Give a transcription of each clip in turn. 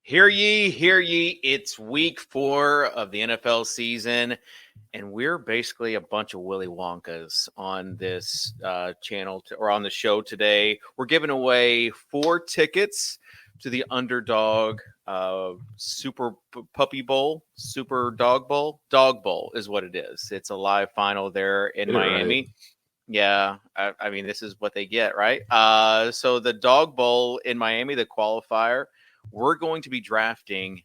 Hear ye, it's week 4 of the NFL season, and we're basically a bunch of Willy Wonkas on this channel or on the show today. We're giving away 4 tickets to the Underdog Super Puppy Bowl, Super Dog Bowl. Dog Bowl is what it is. It's a live final there in Miami. Right. Yeah, I mean, this is what they get, right? So the Dog Bowl in Miami, the qualifier, we're going to be drafting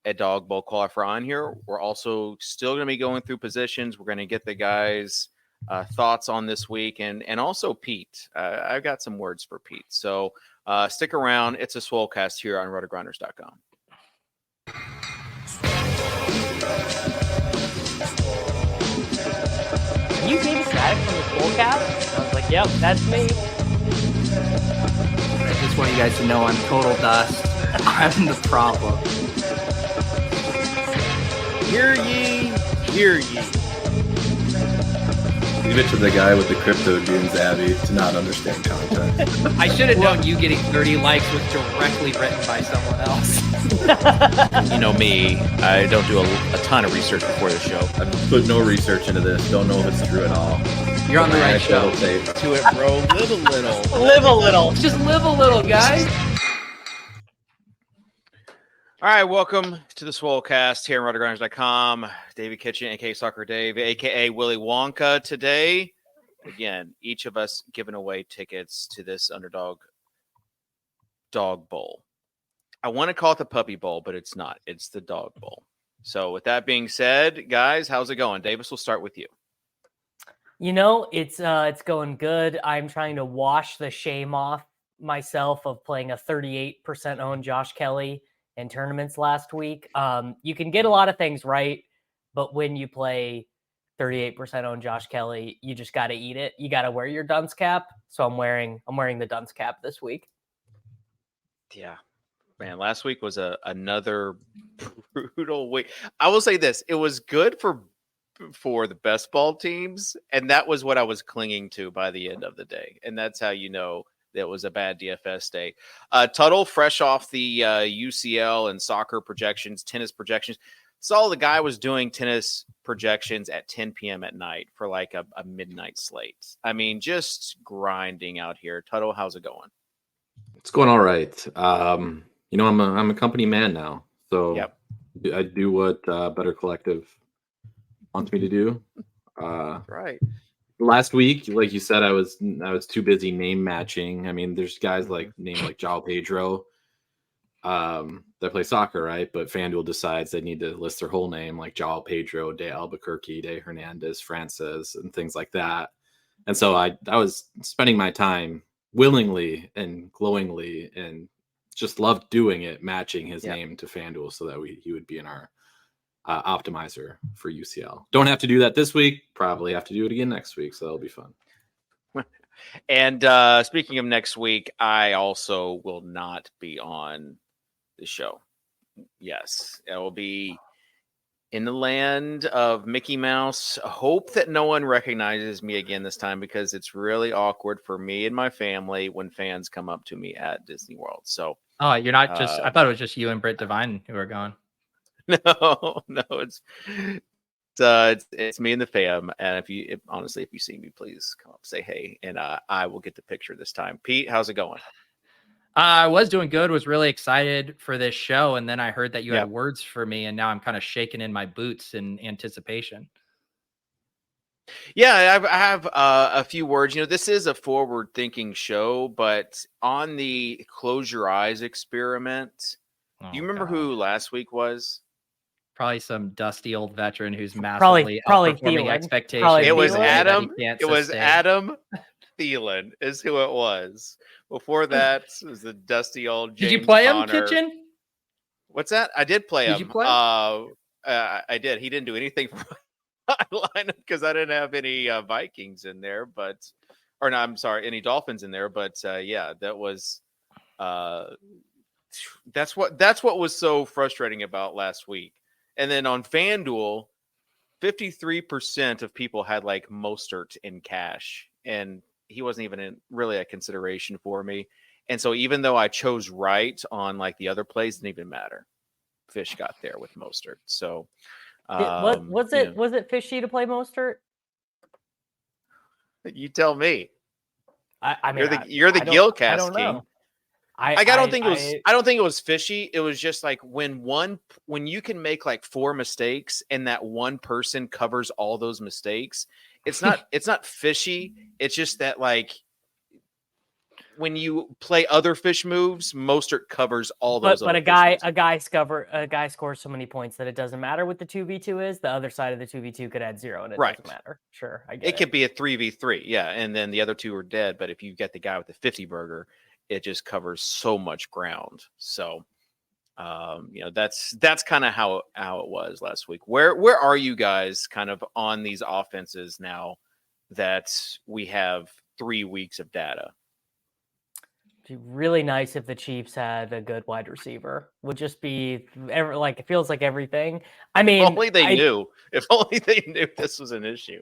a Dog Bowl qualifier on here. We're also still going to be going through positions. We're going to get the guys' thoughts on this week, and also Pete. I've got some words for Pete. So stick around. It's a Swolecast here on RotoGrinders.com. Can you see Mattek from the Swolecast? I was like, yep, that's me. I just want you guys to know I'm total dust. I'm the problem. Hear ye, hear ye. Leave it to the guy with the crypto dunes, Abby, to not understand context. I should have known you getting 30 likes was directly written by someone else. You know me, I don't do a ton of research before the show. I've put no research into this. Don't know if it's true at all. You're on the right show. To it, bro. Live a little. Live a little. Just live a little, guys. All right, welcome to the Swolecast here on RotoGrinders.com. David Kitchen, a.k.a. Soccer Dave, a.k.a. Willy Wonka. Today, again, each of us giving away tickets to this Underdog Dog Bowl. I want to call it the Puppy Bowl, but it's not. It's the Dog Bowl. So with that being said, guys, how's it going? Davis, we'll start with you. You know, it's going good. I'm trying to wash the shame off myself of playing a 38% owned Josh Kelly in tournaments last week. You can get a lot of things right, but when you play 38% owned Josh Kelly, you just got to eat it. You got to wear your dunce cap. So I'm wearing the dunce cap this week. Yeah, man, last week was another brutal week. I will say this. It was good for the best ball teams, and that was what I was clinging to by the end of the day. And that's how you know that was a bad DFS day. Tuttle, fresh off the UCL and soccer projections, tennis projections. Saw the guy was doing tennis projections at 10 p.m. at night for like a midnight slate. I mean, just grinding out here. Tuttle, how's it going? It's going all right. I'm a company man now, so yep. I do what Better Collective wants me to do. Right. Last week, like you said, I was too busy name matching. I mean, there's guys like João Pedro that play soccer, right? But FanDuel decides they need to list their whole name, like João Pedro de Albuquerque, de Hernandez Francis, and things like that. And so I was spending my time willingly and glowingly and just loved doing it, matching his name to FanDuel so that he would be in our optimizer for UCL. Don't have to do that this week. Probably have to do it again next week. So that'll be fun. And speaking of next week, I also will not be on the show. Yes, it will be in the land of Mickey Mouse. Hope that no one recognizes me again this time, because it's really awkward for me and my family when fans come up to me at Disney World. So, you're not just. I thought it was just you and Britt Devine who are going. No, it's me and the fam. And if you see me, please come up, say hey, and I will get the picture this time. Pete, how's it going? I was doing good. Was really excited for this show, and then I heard that you had words for me, and now I'm kind of shaking in my boots in anticipation. Yeah, I have a few words. You know, this is a forward-thinking show, but on the close your eyes experiment, do you remember who last week was? Probably some dusty old veteran who's massively outperforming expectations. It was Adam. It was Adam Thielen is who it was. Before that, it was the dusty old James Did you play Conner. him, Kitchen? What's that? I did play him. Did you play? I did. He didn't do anything for my lineup because I didn't have any Vikings in there, any Dolphins in there. But yeah, that was that's what was so frustrating about last week. And then on FanDuel, 53% of people had like Mostert in cash, and he wasn't even really a consideration for me. And so even though I chose right on like the other plays, didn't even matter. Fish got there with Mostert. So Was it fishy to play Mostert? You tell me. I mean, you're the Gilcast king. I don't think it was fishy. It was just like when you can make like 4 mistakes and that one person covers all those mistakes, it's not fishy. It's just that like when you play other fish moves, Mostert covers all those. But a guy scores so many points that it doesn't matter what the 2v2 is. The other side of the 2v2 could add 0 and it doesn't matter. Sure, I get it. It could be a 3v3, yeah, and then the other 2 are dead. But if you get the guy with the 50 burger, it just covers so much ground. So, that's kind of how it was last week. Where are you guys kind of on these offenses now that we have 3 weeks of data? It'd be really nice if the Chiefs had a good wide receiver. Would just be it feels like everything. I mean, if only they knew. If only they knew this was an issue.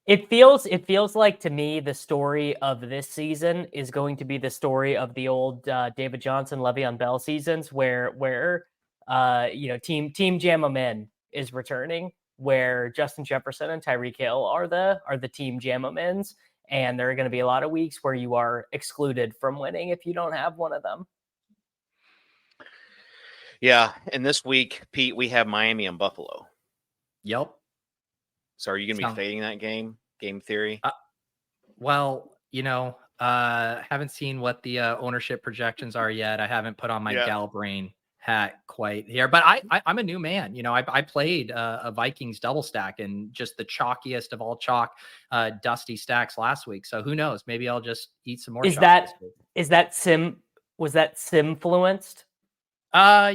It feels like to me the story of this season is going to be the story of the old David Johnson, Le'Veon Bell seasons, where Team Jam 'em in is returning, where Justin Jefferson and Tyreek Hill are the Team Jam 'em ins. And there are going to be a lot of weeks where you are excluded from winning if you don't have one of them. Yeah. And this week, Pete, we have Miami and Buffalo. Yep. So are you going to be fading that game theory? Haven't seen what the ownership projections are yet. I haven't put on my gal brain hat quite here, but I'm a new man. I played a Vikings double stack and just the chalkiest of all chalk, dusty stacks last week. So who knows? Maybe I'll just eat some more. Was that sim-fluenced? Yeah. A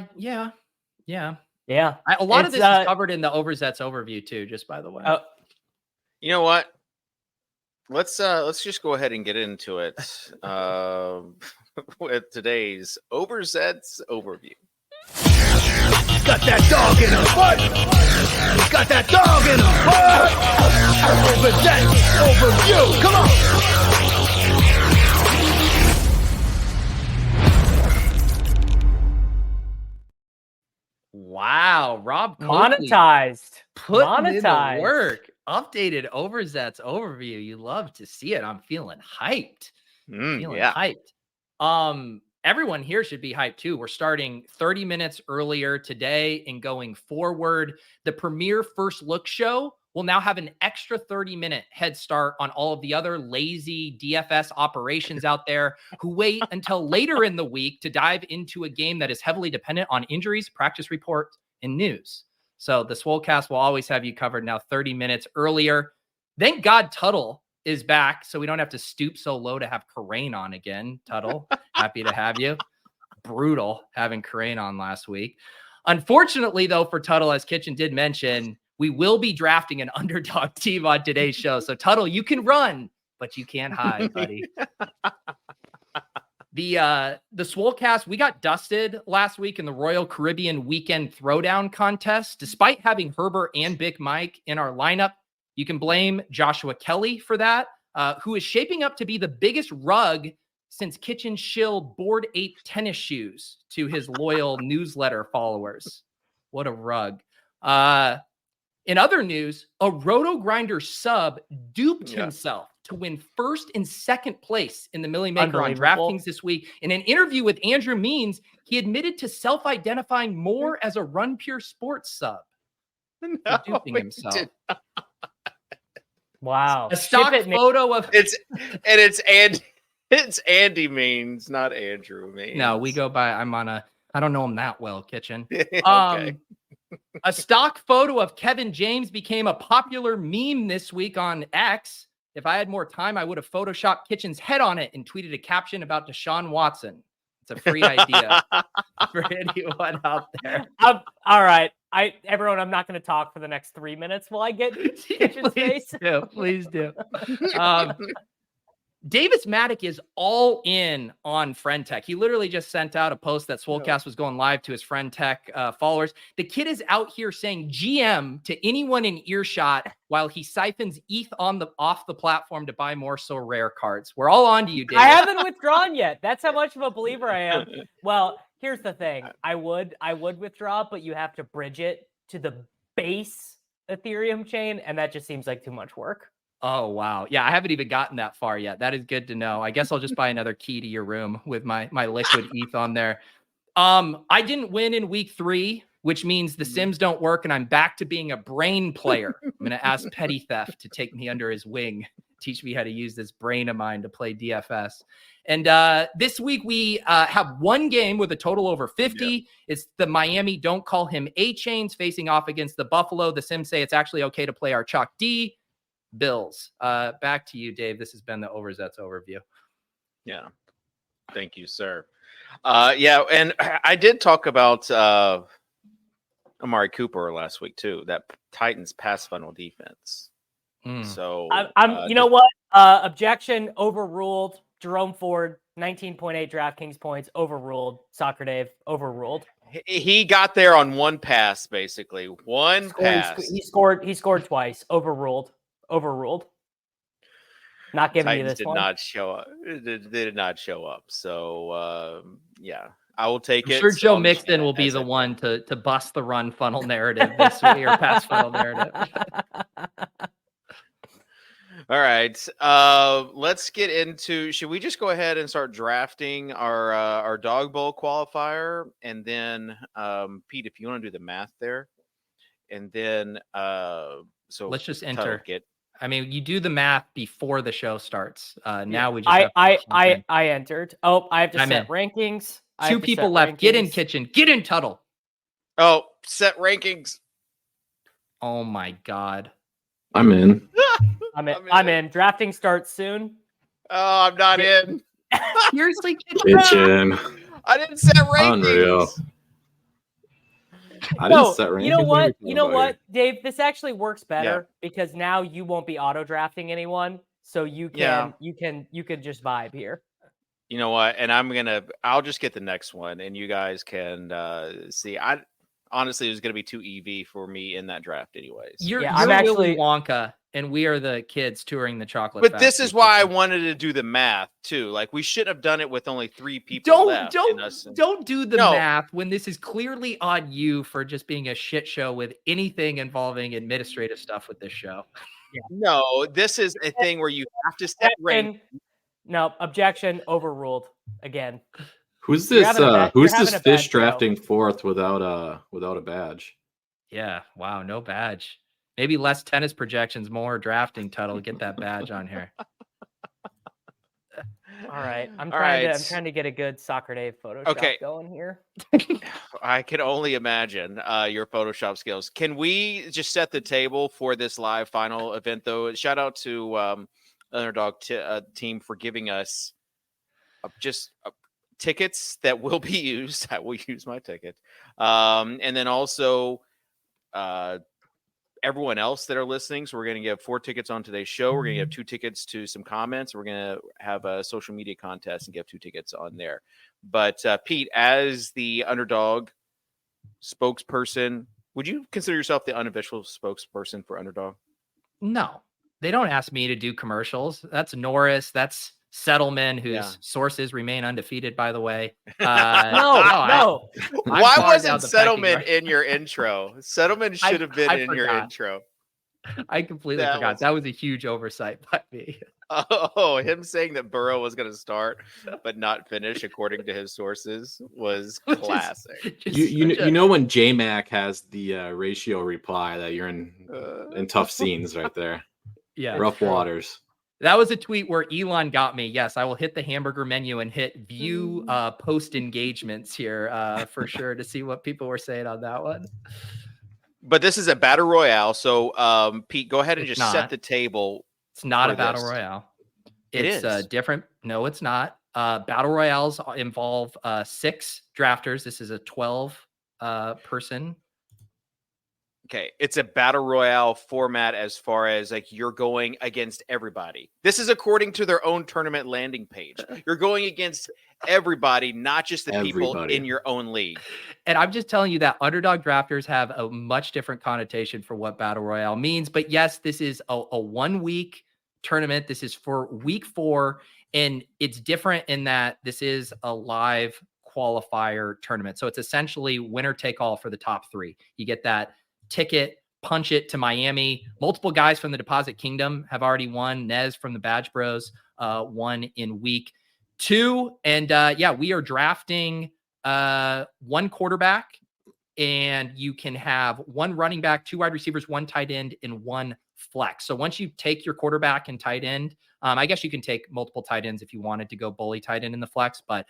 lot of this is covered in the Overzet's overview too, just by the way. You know what? Let's just go ahead and get into it with today's Overzet's overview. Got that dog in him. What? Got that dog in him. What? Overzet overview. Come on. Wow, Rob monetized. Putting in the work. Updated Overzet's overview. You love to see it. I'm feeling hyped. Hyped. Everyone here should be hyped too. We're starting 30 minutes earlier today and going forward. The premier first look show will now have an extra 30-minute head start on all of the other lazy DFS operations out there who wait until later in the week to dive into a game that is heavily dependent on injuries, practice reports, and news. So the Swolecast will always have you covered now 30 minutes earlier. Thank God Tuttle is back, so we don't have to stoop so low to have Karain on again. Tuttle, happy to have you. Brutal having Karain on last week. Unfortunately, though, for Tuttle, as Kitchen did mention, we will be drafting an underdog team on today's show. So Tuttle, you can run, but you can't hide, buddy. The Swolecast, we got dusted last week in the Royal Caribbean Weekend Throwdown Contest. Despite having Herbert and Big Mike in our lineup, you can blame Joshua Kelly for that, who is shaping up to be the biggest rug since Kitchen shilled Bored Ape tennis shoes to his loyal newsletter followers. What a rug. In other news, a RotoGrinders sub duped himself to win first and second place in the Millie Maker on DraftKings this week. In an interview with Andrew Means, he admitted to self-identifying more as a Run Pure Sports sub. No, duping himself. Wow. A stock photo of it's Andy Means, not Andrew Means. No, we go by I don't know him that well, Kitchen. Okay. A stock photo of Kevin James became a popular meme this week on X. If I had more time, I would have photoshopped Kitchen's head on it and tweeted a caption about Deshaun Watson. It's a free idea for anyone out there. All right. Everyone, I'm not going to talk for the next 3 minutes while I get Kitchen's face. Please do. Davis Mattek is all in on Friend Tech. He literally just sent out a post that Swolecast was going live to his Friend Tech followers. The kid is out here saying GM to anyone in earshot while he siphons ETH off the platform to buy more so rare cards. We're all on to you, Davis. I haven't withdrawn yet. That's how much of a believer I am. Well, here's the thing. I would withdraw, but you have to bridge it to the base Ethereum chain, and that just seems like too much work. Oh, wow. Yeah, I haven't even gotten that far yet. That is good to know. I guess I'll just buy another key to your room with my liquid ETH on there. I didn't win in week 3, which means the Sims don't work, and I'm back to being a brain player. I'm going to ask Petty Theft to take me under his wing, teach me how to use this brain of mine to play DFS. And this week we have one game with a total over 50. Yeah. It's the Miami Don't Call Him A-Chains facing off against the Buffalo. The Sims say it's actually okay to play our Chalk D Bills. Back to you, Dave. This has been the Overzet's overview. Yeah. Thank you, sir. Yeah, and I did talk about Amari Cooper last week too. That Titans pass funnel defense. So I'm you know what? Objection overruled. Jerome Ford, 19.8 DraftKings points, overruled. Soccer Dave, overruled. He got there on one pass, basically. One pass. He scored twice. Overruled. Not giving Titans you this did one. Not show up. They did not show up. So yeah, I will take it. Sure, Joe Mixon will be the one to bust the run funnel narrative this week, or pass funnel narrative. All right, let's get into. Should we just go ahead and start drafting our dog bowl qualifier, and then Pete, if you want to do the math there, and then so let's just enter. I mean, you do the math before the show starts. Now we just I entered. Oh, I have to set rankings. 2 people left. Rankings. Get in, Kitchen. Get in, Tuttle. Oh, set rankings. Oh my God. I'm in. I'm in. Drafting starts soon. Oh, I'm not in. Seriously, Kitchen. I didn't set rankings. Unreal. I didn't set rankings. You know what, Dave? This actually works better because now you won't be auto drafting anyone, so you can just vibe here. You know what? And I'll just get the next one, and you guys can see. Honestly, it was going to be too EV for me in that draft, anyways. I'm actually Wonka, and we are the kids touring the chocolate. But this is why I wanted to do the math too. Like, we should have done it with only 3 people left. Don't do the math when this is clearly on you for just being a shit show with anything involving administrative stuff with this show. Yeah. No, this is a thing where you have to set rank. No, objection overruled again. Who's this? Who's this fish drafting 4th without a badge? Yeah, wow, no badge. Maybe less tennis projections, more drafting. Tuttle, get that badge on here. All right, I'm trying to get a good Soccer Dave Photoshop going here. I can only imagine your Photoshop skills. Can we just set the table for this live final event, though? Shout out to Underdog team for giving us tickets that will be used. I will use my ticket. And then also everyone else that are listening. So we're going to give 4 tickets on today's show. We're going to give 2 tickets to some comments. We're going to have a social media contest and give 2 tickets on there. But Pete, as the Underdog spokesperson, would you consider yourself the unofficial spokesperson for Underdog? No, they don't ask me to do commercials. That's Norris. That's Settlement, whose sources remain undefeated, by the way. No. Why wasn't Settlement in your intro? Settlement should have been in your intro. I completely forgot. That was a huge oversight by me. Oh, him saying that Burrow was going to start but not finish, according to his sources, was classic. You know when J-Mac has the ratio reply that you're in tough scenes right there. Yeah, rough waters. That was a tweet where Elon got me. Yes, I will hit the hamburger menu and hit view post engagements here for sure to see what people were saying on that one. But this is a battle royale, so Pete, go ahead and just set the table. It's not a battle royale. It's different. No, it's not. Battle royales involve 6 drafters. This is a 12 person Okay, it's a battle royale format as far as like you're going against everybody. This is according to their own tournament landing page. You're going against everybody, not just the people Everybody. in your own league. And I'm just telling you that underdog drafters have a much different connotation for what battle royale means. But yes, this is a 1 week tournament. This is for week 4. And it's different in that this is a live qualifier tournament. So it's essentially winner take all for the top 3. You get that ticket, punch it to Miami. Multiple guys from the Deposit Kingdom have already won. Nez from the Badge Bros won in week 2. And we are drafting 1 quarterback, and you can have 1 running back, 2 wide receivers, 1 tight end, and 1 flex. So once you take your quarterback and tight end, I guess you can take multiple tight ends if you wanted to go bully tight end in the flex, but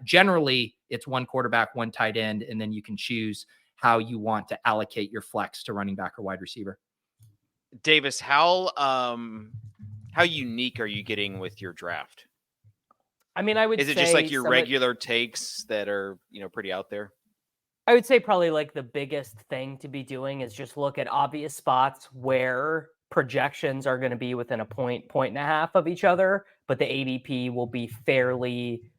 generally it's 1 quarterback, 1 tight end, and then you can choose how you want to allocate your flex to running back or wide receiver. Davis, how unique are you getting with your draft? I mean, I would say... Is it just like your regular takes that are, pretty out there? I would say probably like the biggest thing to be doing is just look at obvious spots where projections are going to be within a point and a half of each other, but the ADP will be fairly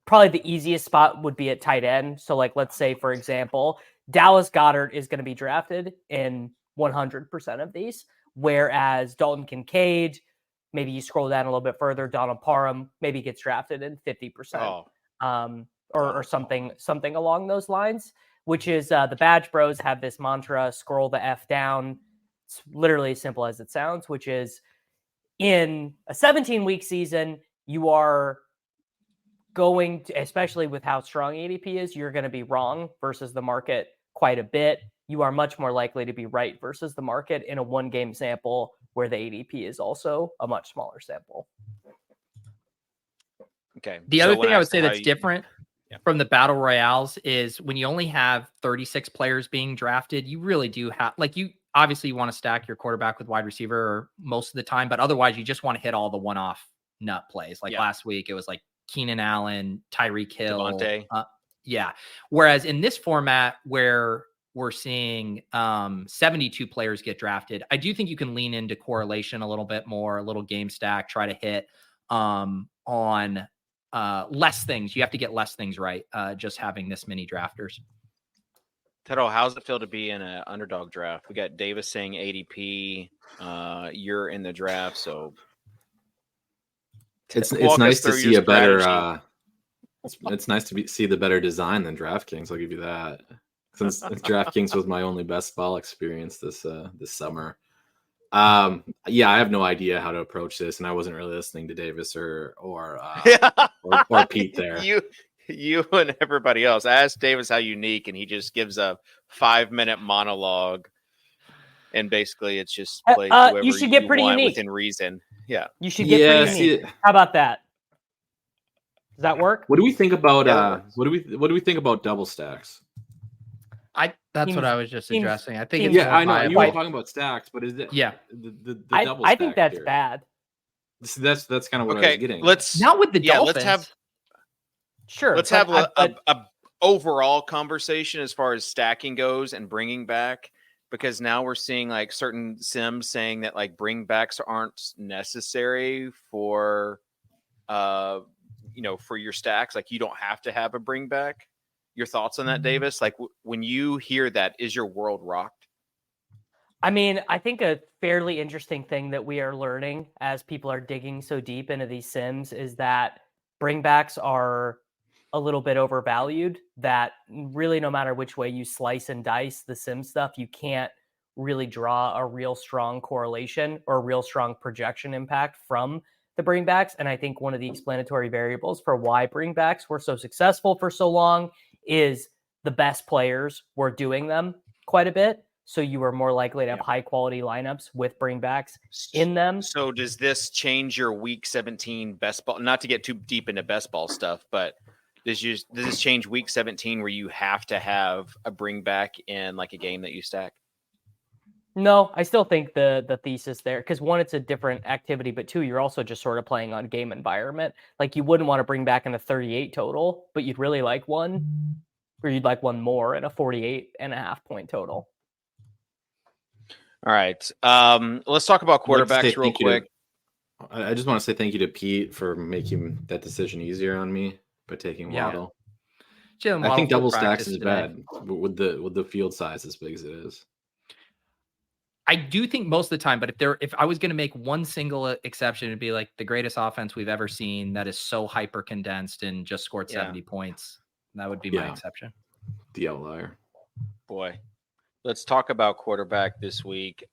probably the easiest spot would be at tight end. So let's say, for example, Dallas Goedert is going to be drafted in 100% of these, whereas Dalton Kincaid, maybe you scroll down a little bit further, Donald Parham maybe gets drafted in 50%. Or something along those lines, which is the Badge Bros have this mantra, scroll the F down. It's literally as simple as it sounds, which is in a 17-week season, you are going to, especially with how strong ADP is, you're going to be wrong versus the market quite a bit. You are much more likely to be right versus the market in a 1-game sample where the ADP is also a much smaller sample. Okay. The other thing I would say that's different from the battle royales is when you only have 36 players being drafted, you really do have, you obviously want to stack your quarterback with wide receiver most of the time, but otherwise you just want to hit all the one-off nut plays. Last week, it was like Keenan Allen, Tyreek Hill. Devontae. Whereas in this format where we're seeing 72 players get drafted, I do think you can lean into correlation a little bit more, a little game stack, try to hit on less things. You have to get less things right, just having this many drafters. Teddo, how's it feel to be in an underdog draft? We got Davis saying ADP. You're in the draft, so it's nice to see a better. It's nice to see the better design than DraftKings. I'll give you that. Since DraftKings was my only best ball experience this summer. I have no idea how to approach this, and I wasn't really listening to Davis or Pete there. You and everybody else. I asked Davis how unique, and he just gives a 5-minute monologue, and basically it's just play whoever you should get pretty unique within reason. Yeah, you should get pretty unique. How about that? Does that work? What do we think about what do we think about double stacks? That's what I was just addressing. I think I know you were talking about stacks, but is it the double I think that's here? Bad. That's kind of what I was getting. Let's not with the Dolphins. Let's have a overall conversation as far as stacking goes and bringing back, because now we're seeing certain sims saying that bring backs aren't necessary for for your stacks. You don't have to have a bring back. Your thoughts on that, Davis? When you hear that, is your world rocked? I mean, I think a fairly interesting thing that we are learning as people are digging so deep into these sims is that bringbacks are a little bit overvalued, that really no matter which way you slice and dice the sim stuff, you can't really draw a real strong correlation or a real strong projection impact from the bringbacks. And I think one of the explanatory variables for why bringbacks were so successful for so long is the best players were doing them quite a bit. So you were more likely to have high quality lineups with bringbacks in them. So does this change your week 17 best ball? Not to get too deep into best ball stuff, but does this change week 17 where you have to have a bringback in a game that you stack? No, I still think the thesis there, because 1, it's a different activity, but 2, you're also just sort of playing on game environment. You wouldn't want to bring back in a 38 total, but you'd really like one, or you'd like one more in a 48.5 point total. All right. Let's talk about quarterbacks real quick. I just want to say thank you to Pete for making that decision easier on me by taking Waddle. I think double stacks is bad with the field size as big as it is. I do think most of the time, but if I was going to make one single exception, it'd be like the greatest offense we've ever seen that is so hyper condensed and just scored 70 points. That would be my exception. The outlier. Boy, let's talk about quarterback this week.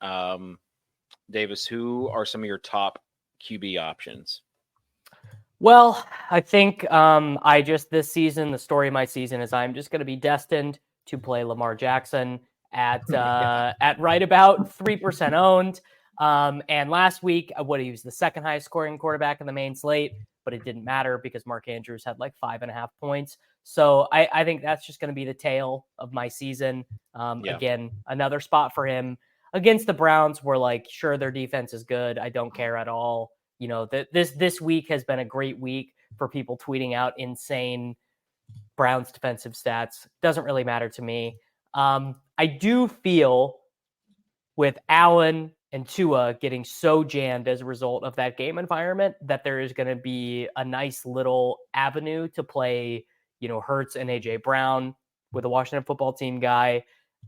Davis, who are some of your top QB options? Well, I think this season, the story of my season is I'm just going to be destined to play Lamar Jackson at right about 3% owned. And last week, he was the second highest scoring quarterback in the main slate, but it didn't matter because Mark Andrews had like 5.5 points. So I think that's just going to be the tale of my season. Again, another spot for him against the Browns where like, sure, their defense is good. I don't care at all. You know, this week has been a great week for people tweeting out insane Browns defensive stats. Doesn't really matter to me. I do feel with Allen and Tua getting so jammed as a result of that game environment that there is going to be a nice little avenue to play, Hurts and AJ Brown with the Washington football team guy.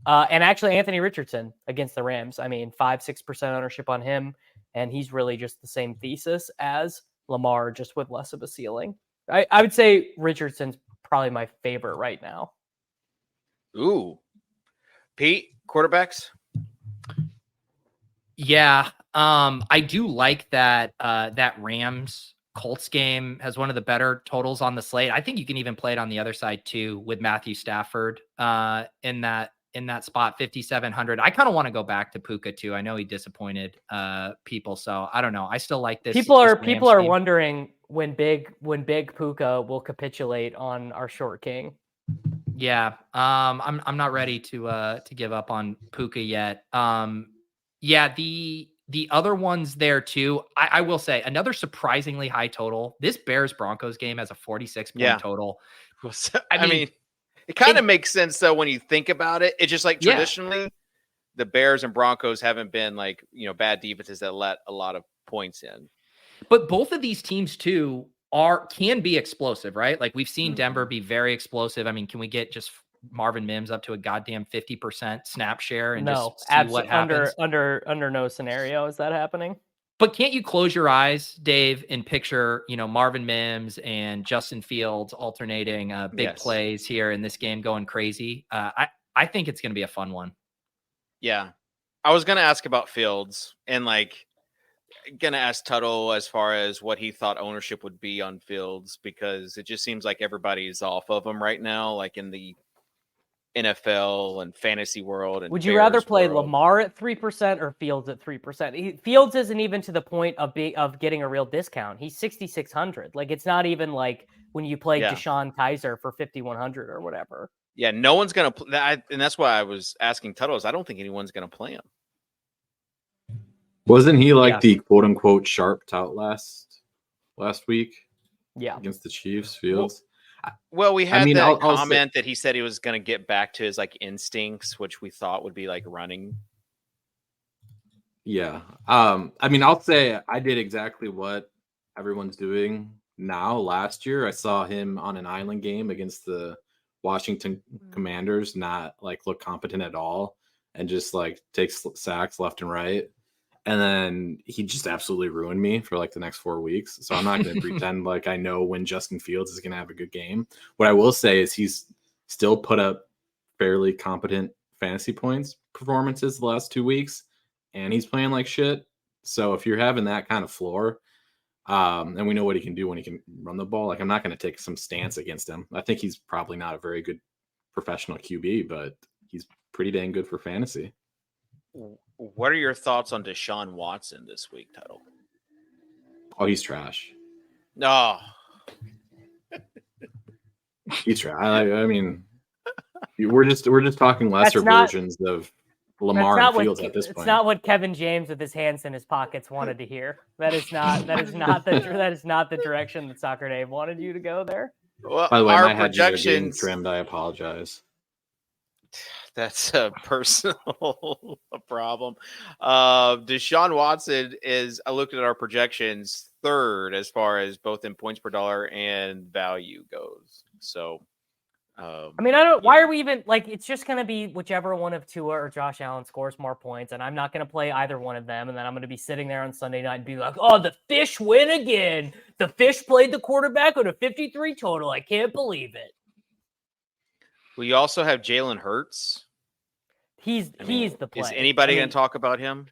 And actually Anthony Richardson against the Rams. I mean, 5-6% ownership on him. And he's really just the same thesis as Lamar, just with less of a ceiling. I would say Richardson's probably my favorite right now. Ooh. Pete, quarterbacks? Yeah. I do like that that Rams Colts game has one of the better totals on the slate. I think you can even play it on the other side too with Matthew Stafford in that spot, 5,700. I kind of want to go back to Puka too. I know he disappointed people, so I don't know. I still like this. People are wondering when big Puka will capitulate on our short king. Yeah, I'm not ready to give up on Puka yet. Yeah, the other ones there too. I will say another surprisingly high total. This Bears Broncos game has a 46 point total. I mean, it kind of makes sense though when you think about it. It's just like traditionally, the Bears and Broncos haven't been like bad defenses that let a lot of points in. But both of these teams too can be explosive, right? Like we've seen Denver be very explosive. I mean, can we get just Marvin Mims up to a goddamn 50% snap share and just see what happens? Under no scenario is that happening. But can't you close your eyes, Dave, and picture, Marvin Mims and Justin Fields alternating big plays here in this game going crazy? I think it's going to be a fun one. Yeah. I was going to ask about Fields and going to ask Tuttle as far as what he thought ownership would be on Fields, because it just seems like everybody's off of him right now, like in the NFL and fantasy world. And would you rather play Lamar at 3% or Fields at 3%? Fields isn't even to the point of getting a real discount. He's 6,600. Like it's not even like when you play Deshaun Kaiser for 5,100 or whatever. Yeah, no one's gonna play that, and that's why I was asking Tuttle. I don't think anyone's gonna play him. Wasn't he the quote unquote sharp tout last week? Yeah, against the Chiefs, Fields. Well, we had that comment that he said he was going to get back to his instincts, which we thought would be running. Yeah. I'll say I did exactly what everyone's doing now. Last year, I saw him on an island game against the Washington Commanders, not look competent at all and just takes sacks left and right. And then he just absolutely ruined me for the next 4 weeks. So I'm not going to pretend I know when Justin Fields is going to have a good game. What I will say is he's still put up fairly competent fantasy points performances the last 2 weeks, and he's playing like shit. So if you're having that kind of floor, and we know what he can do when he can run the ball, I'm not going to take some stance against him. I think he's probably not a very good professional QB, but he's pretty dang good for fantasy. What are your thoughts on Deshaun Watson this week, Tuttle? Oh, he's trash. No. He's trash. I mean, we're just talking lesser versions of Lamar and Fields at this point. It's not what Kevin James with his hands in his pockets wanted to hear. That is not the direction that Soccer Dave wanted you to go there. Well, by the way, my projections trimmed. I apologize. That's a personal problem. Deshaun Watson is, I looked at our projections, third as far as both in points per dollar and value goes. So, I mean, why are we even like, it's just going to be whichever one of Tua or Josh Allen scores more points. And I'm not going to play either one of them. And then I'm going to be sitting there on Sunday night and be like, oh, the Fish win again. The Fish played the quarterback with a 53 total. I can't believe it. Well, you also have Jalen Hurts. He's the play. Is anybody going to talk about him?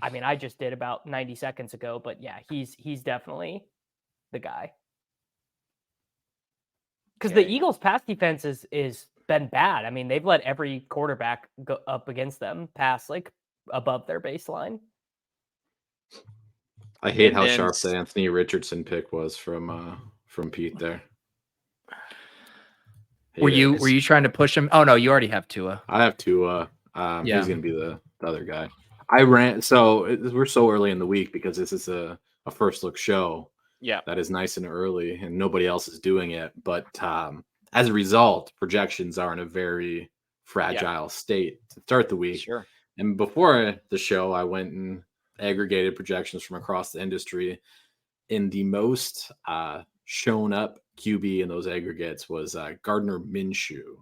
I mean, I just did about 90 seconds ago, but yeah, he's definitely the guy. Because the Eagles' pass defense is been bad. I mean, they've let every quarterback go up against them pass like above their baseline. I hate how sharp the Anthony Richardson pick was from Pete there. Were you trying to push him? Oh no, you already have Tua. I have Tua. He's gonna be the other guy. I ran. So we're so early in the week because this is a first look show. Yeah, that is nice and early, and nobody else is doing it. But as a result, projections are in a very fragile state to start the week. Sure. And before the show, I went and aggregated projections from across the industry. And the most shown up QB in those aggregates was Gardner Minshew.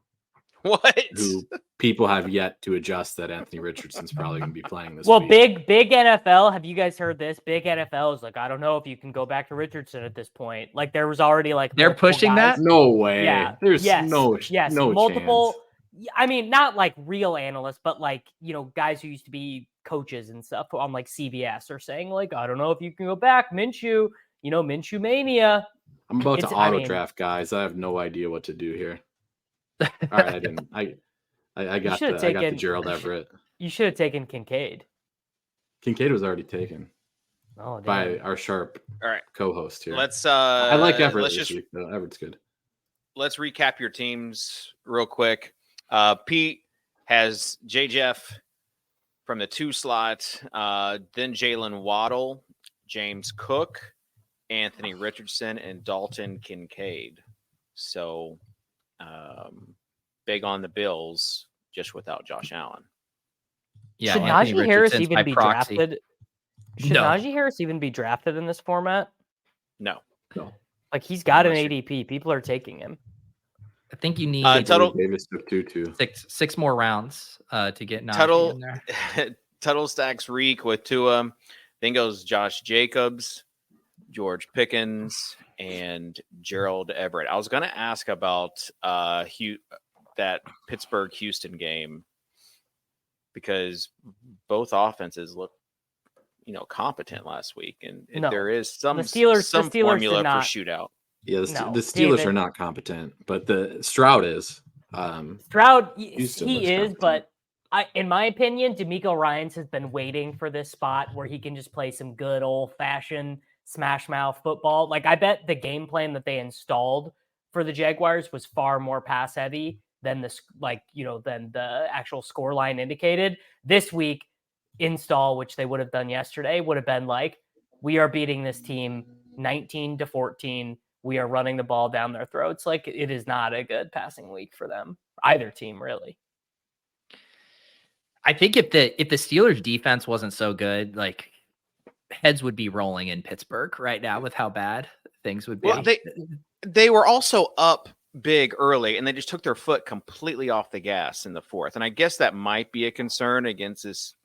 What? Who people have yet to adjust that Anthony Richardson's probably going to be playing this week. Big NFL. Have you guys heard this? Big NFL is like, I don't know if you can go back to Richardson at this point. Like there was already like they're pushing guys. that. No way. Yeah. There's no multiple. Chance. I mean, not like real analysts, but like guys who used to be coaches and stuff on like CBS are saying like, I don't know if you can go back. Minshew, Minshew mania. I'm about to auto draft guys. I have no idea what to do here. All right, I didn't. I got the Gerald Everett. You should have taken Kincaid. Kincaid was already taken. Oh, damn. By our sharp co-host here. Let's I like Everett this week, though. Everett's good. Let's recap your teams real quick. Pete has J. Jeff from the 2 slot, then Jalen Waddle, James Cook, Anthony Richardson, and Dalton Kincaid. So big on the Bills, just without Josh Allen. Yeah, should Najee Harris even be drafted? Should no. Najee Harris even be drafted in this format? No. Like he's got an ADP. People are taking him. I think you need Tuttle Davis took 2 six more rounds to get Najee in there. Tuttle stacks Reek with Tua. Then goes Josh Jacobs, George Pickens, and Gerald Everett. I was going to ask about that Pittsburgh-Houston game because both offenses look, competent last week, and there is some formula for shootout. Yeah, the Steelers are not competent, but the Stroud is. Stroud, he is, but in my opinion, DeMeco Ryans has been waiting for this spot where he can just play some good old-fashioned smash mouth football. Like I bet the game plan that they installed for the Jaguars was far more pass heavy than than the actual score line indicated. This week install, which they would have done yesterday, would have been like, we are beating this team 19-14. We are running the ball down their throats. Like it is not a good passing week for them. Either team really. I think if the Steelers defense wasn't so good, like heads would be rolling in Pittsburgh right now with how bad things would be. Well, they were also up big early, and they just took their foot completely off the gas in the fourth. And I guess that might be a concern against this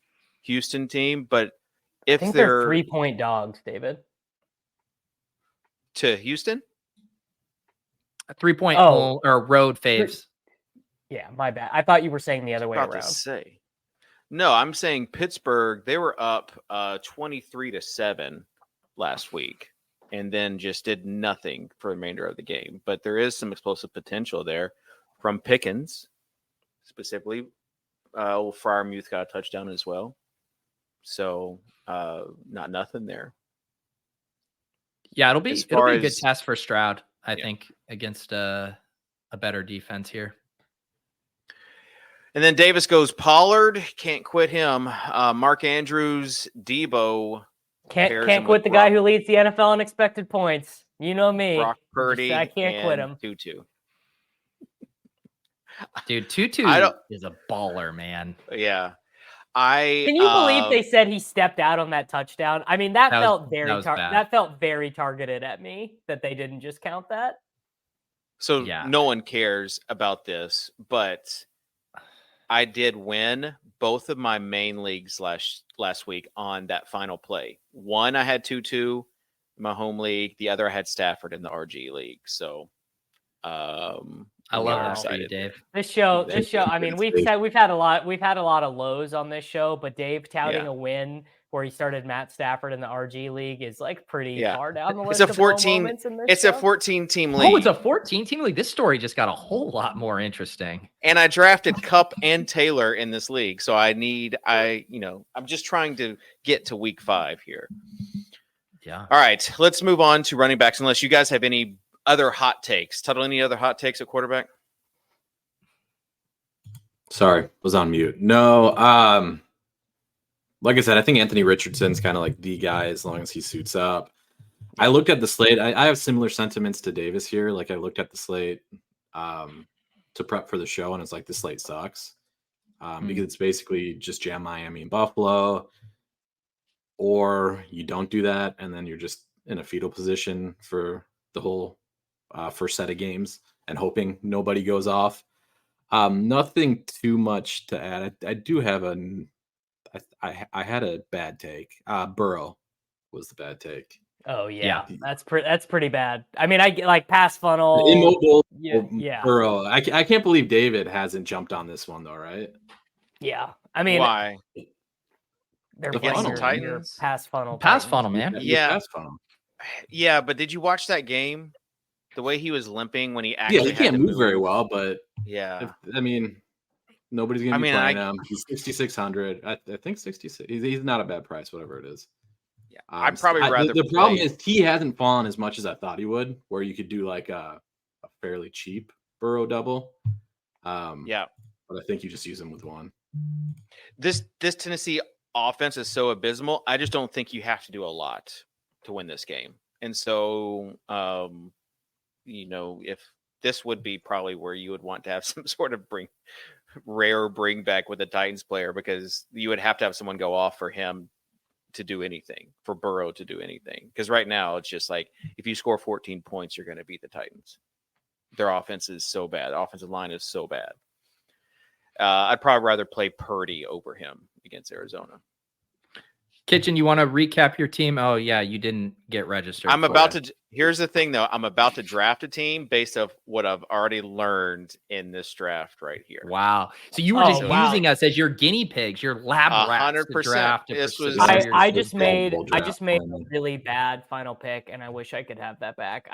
Houston team. But if I think they're 3-point dogs, David. To Houston? A 3-point or road faves. Yeah, my bad. I thought you were saying the other way around. No, I'm saying Pittsburgh, they were up 23-7 last week and then just did nothing for the remainder of the game. But there is some explosive potential there from Pickens, specifically. Old Freiermuth got a touchdown as well. So not nothing there. Yeah, it'll be a good test for Stroud, I think, against a better defense here. And then Davis goes Pollard. Can't quit him. Mark Andrews, Debo. Can't quit the guy who leads the NFL in expected points. You know me. Brock Purdy. I can't quit him. Tutu. Dude, Tutu I don't- is a baller, man. Yeah. Can you believe they said he stepped out on that touchdown? I mean, that felt bad. that felt very targeted at me that they didn't just count that. So Yeah. no one cares about this, but I did win both of my main leagues last week on that final play. One, I had 2-2 in my home league. The other, I had Stafford in the RG league. So I love Wow. that for you, Dave. This show. I mean, we've had a lot of lows on this show, but Dave touting Yeah. a win where he started Matt Stafford in the RG league is like pretty Yeah. far down the It's list. a of low 14 moments in this It's show. a 14-team league. Oh, it's a 14-team league. This story just got a whole lot more interesting. And I drafted Cup and Taylor in this league. So I'm just trying to get to week 5 here. Yeah. All right, let's move on to running backs, unless you guys have any other hot takes. Tuttle, any other hot takes at quarterback? Sorry, was on mute. No, like I said, I think Anthony Richardson's kind of like the guy as long as he suits up. I looked at the slate. I have similar sentiments to Davis here. Like I looked at the slate to prep for the show, and it's like the slate sucks because it's basically just jam Miami and Buffalo, or you don't do that, and then you're just in a fetal position for the whole first set of games and hoping nobody goes off. Nothing too much to add. I do have I had a bad take. Burrow was the bad take. Oh yeah. That's pretty bad. I mean, I like pass funnel. Immobile. Yeah. Burrow. I can't believe David hasn't jumped on this one though, right? Yeah. I mean, why? They're The playing funnel. your Titans? pass funnel. Pass Titans. funnel, man. Yeah. Pass funnel. Yeah, but did you watch that game? The way he was limping when he Yeah, actually he had can't to move very well, but Yeah. I mean, nobody's gonna I be mean, playing him. He's 6,600. I think 66. He's not a bad price, whatever it is. Yeah. I'd probably rather the problem play- is he hasn't fallen as much as I thought he would, where you could do like a fairly cheap Burrow double. Yeah. But I think you just use him with one. This Tennessee offense is so abysmal. I just don't think you have to do a lot to win this game. And so if this would be probably where you would want to have some sort of bring back with a Titans player, because you would have to have someone go off for him to do anything, for Burrow to do anything. Because right now it's just like, if you score 14 points, you're going to beat the Titans. Their offense is so bad. The offensive line is so bad. I'd probably rather play Purdy over him against Arizona. Kitchen, you want to recap your team? Oh, yeah, you didn't get registered. Here's the thing, though. I'm about to draft a team based off what I've already learned in this draft right here. Wow. So you were just using us as your guinea pigs, your lab rats to 100%. draft. I just made a really bad final pick, and I wish I could have that back.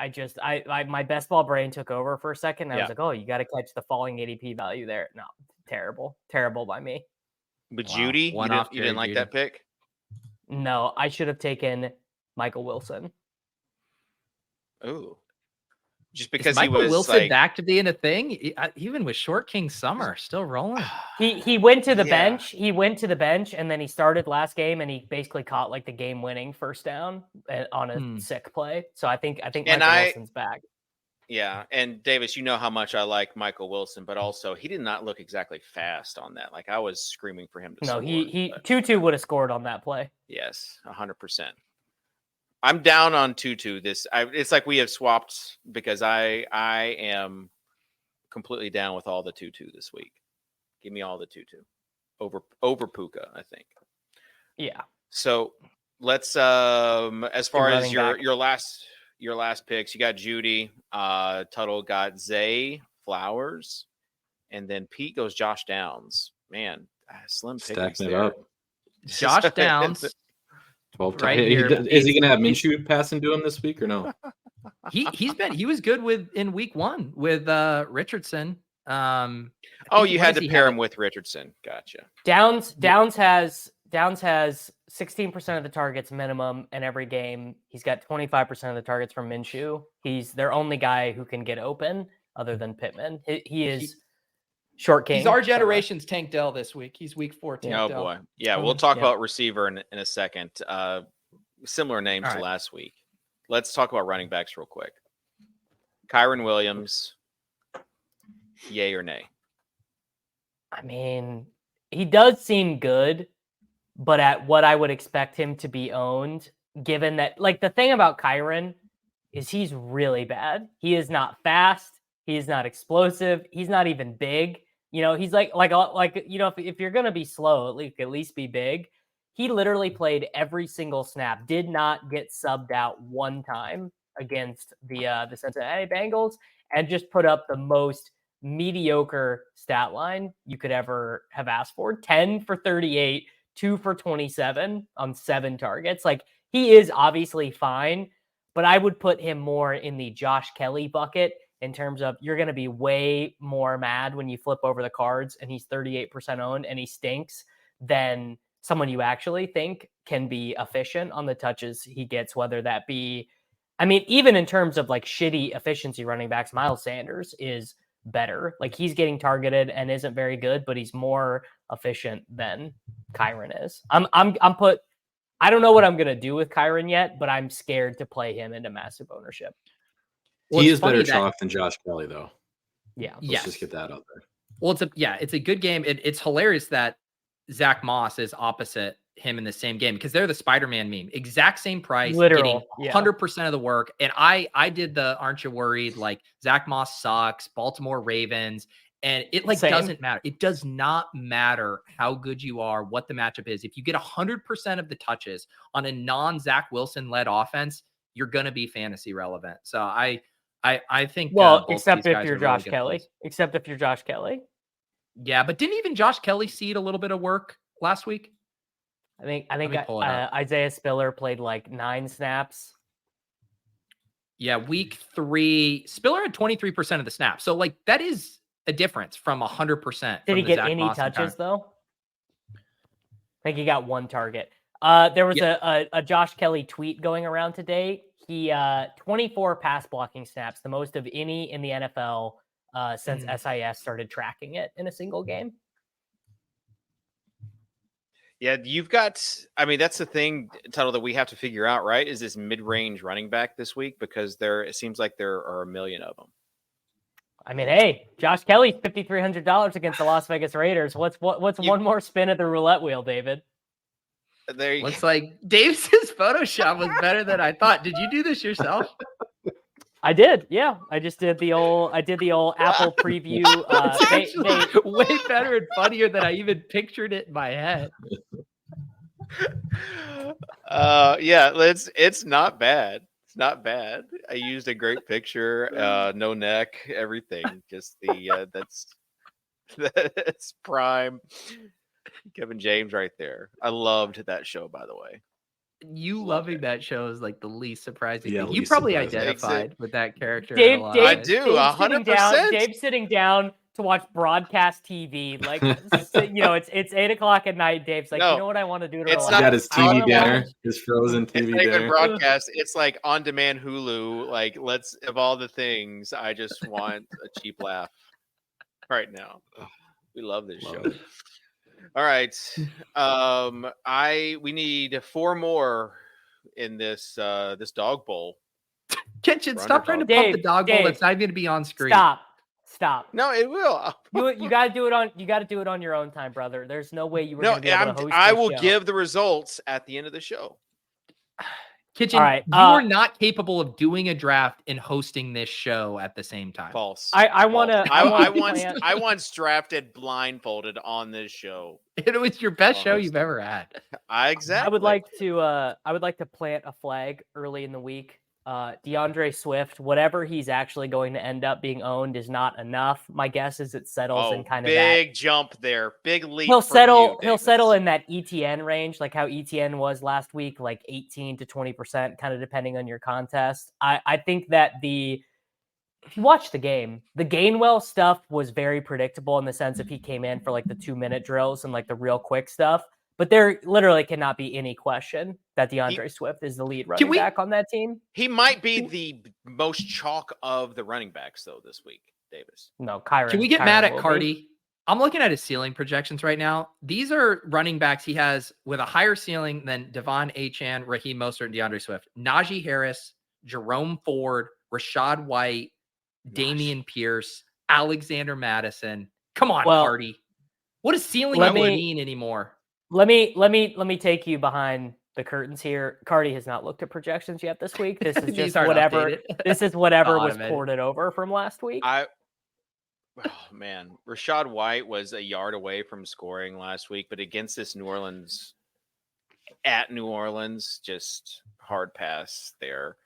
My best ball brain took over for a second. And I was like, oh, you got to catch the falling ADP value there. No, terrible by me. But Judy, you didn't like that pick? No, I should have taken Michael Wilson. Ooh. Just because Michael he was Wilson back to being a thing, even with Short King Summer still rolling. He went to the bench. He went to the bench, and then he started last game, and he basically caught like the game-winning first down on a sick play. So I think Michael Wilson's back. Yeah, and Davis, you know how much I like Michael Wilson, but also he did not look exactly fast on that. Like, I was screaming for him to score. No, Tutu would have scored on that play. Yes, 100%. I'm down on Tutu. It's like we have swapped, because I am completely down with all the Tutu this week. Give me all the Tutu over Puka, I think. Yeah. So let's as far as your last picks, you got Judy, Tuttle got Zay, Flowers, and then Pete goes Josh Downs. Man, slim pickings Stacking it there. up. Josh Downs. 12 right times. here. Is he going to have Minshew passing to him this week or no? He was good in week 1 with Richardson. You had to pair him with Richardson. Gotcha. Downs has 16% of the targets minimum in every game. He's got 25% of the targets from Minshew. He's their only guy who can get open other than Pittman. He is Short King. He's our generation's Tank Dell this week. He's week 4 Tank Dell. Oh boy. Yeah, we'll talk about receiver in a second. Similar names to last week. Let's talk about running backs real quick. Kyron Williams, yay or nay? I mean, he does seem good, but at what I would expect him to be owned, given that, like, the thing about Kyron is he's really bad. He is not fast. He is not explosive. He's not even big. He's like if you're gonna be slow, at least be big. He literally played every single snap. Did not get subbed out one time against the Cincinnati Bengals, and just put up the most mediocre stat line you could ever have asked for. 10 for 38, 2 for 27 on 7 targets. Like, he is obviously fine, but I would put him more in the Josh Kelly bucket in terms of you're going to be way more mad when you flip over the cards and he's 38% owned and he stinks than someone you actually think can be efficient on the touches he gets, whether that be, I mean, even in terms of like shitty efficiency running backs, Miles Sanders is better. Like, he's getting targeted and isn't very good, but he's more efficient than Kyron is. I don't know what I'm going to do with Kyron yet, but I'm scared to play him into massive ownership. He is better chalk than Josh Kelly, though. Yeah. Let's just get that out there. Well, it's a good game. It's hilarious that Zach Moss is opposite him in the same game, because they're the Spider-Man meme. Exact same price, literal, getting 100% of the work. And I did the aren't you worried? Like, Zach Moss sucks, Baltimore Ravens. And it doesn't matter. It does not matter how good you are, what the matchup is. If you get 100% of the touches on a non-Zach Wilson-led offense, you're going to be fantasy relevant. So I think, except if you're Josh Kelly. Except if you're Josh Kelly. Yeah, but didn't even Josh Kelly see a little bit of work last week? I think Isaiah Spiller played like 9 snaps. Yeah, week 3, Spiller had 23% of the snaps. So like, that is a difference from 100%. Did he get any touches though? I think he got 1 target. There was a Josh Kelly tweet going around today. He 24 pass blocking snaps, the most of any in the NFL since SIS started tracking it in a single game. Yeah, you've got, I mean, that's the thing, Tuttle, that we have to figure out, right? Is this mid-range running back this week? Because it seems like there are a million of them. I mean, hey, Josh Kelly's $5,300 against the Las Vegas Raiders. What's one more spin at the roulette wheel, David? There you Looks like Dave's Photoshop was better than I thought. Did you do this yourself? I did, yeah. I did the old Apple preview. Way better and funnier than I even pictured it in my head. Yeah, it's not bad. It's not bad. I used a great picture, no neck, everything. Just that's prime Kevin James right there. I loved that show, by the way. You loving that show is like the least surprising thing. You least probably surprising. identified with that character. I do, 100%. Dave's sitting down to watch broadcast TV. Like, it's 8:00 at night. Dave's like, you know what I want to do to relax? He got his TV dinner, his frozen TV it's dinner. Broadcast. It's like on-demand Hulu. Like, of all the things, I just want a cheap laugh right now. We love this show. All right. We need 4 more in this dog bowl. Kitchen, stop trying to pump the dog bowl. That's not going to be on screen. Stop. No, it will. You got to do it on. You got to do it on your own time, brother. There's no way you were going to be able to host. I will give the results at the end of the show. Kitchen, all right, you are not capable of doing a draft and hosting this show at the same time. False. I once drafted blindfolded on this show. It was your best show you've ever had. Exactly. I would like to plant a flag early in the week. DeAndre Swift, whatever he's actually going to end up being owned is not enough. My guess is it settles in kind of big jump there, big leap. He'll settle in that ETN range, like how ETN was last week, like 18 to 20%, kind of depending on your contest. I think that if you watch the game, the Gainwell stuff was very predictable in the sense if he came in for like the 2-minute drills and like the real quick stuff. But there literally cannot be any question that DeAndre Swift is the lead running back on that team. He might be the most chalk of the running backs, though, this week, Davis. No, Kyron. Can we get mad at Cardi? I'm looking at his ceiling projections right now. These are running backs he has with a higher ceiling than Devon Achane, Raheem Mostert, and DeAndre Swift. Najee Harris, Jerome Ford, Rashad White, Damian Pierce, Alexander Madison. Come on, Cardi. What does ceiling Let even me- mean anymore? Let me take you behind the curtains here. Cardi has not looked at projections yet this week. This is These just aren't whatever. updated. This is whatever was Automated. ported over from last week. Oh man, Rashad White was a yard away from scoring last week, but against this New Orleans, just hard pass there.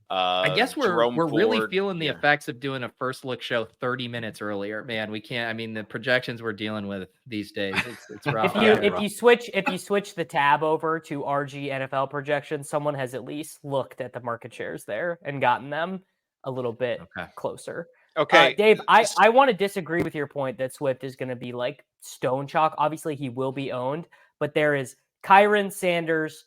I guess we're Jerome really Ford, feeling the yeah. effects of doing a first look show 30 minutes earlier. Man, we can't. I mean, the projections we're dealing with these days, it's rough. If you switch the tab over to RG NFL projections, someone has at least looked at the market shares there and gotten them a little bit closer. Okay, Dave, I want to disagree with your point that Swift is going to be like stone chalk. Obviously, he will be owned, but there is Kyron, Sanders,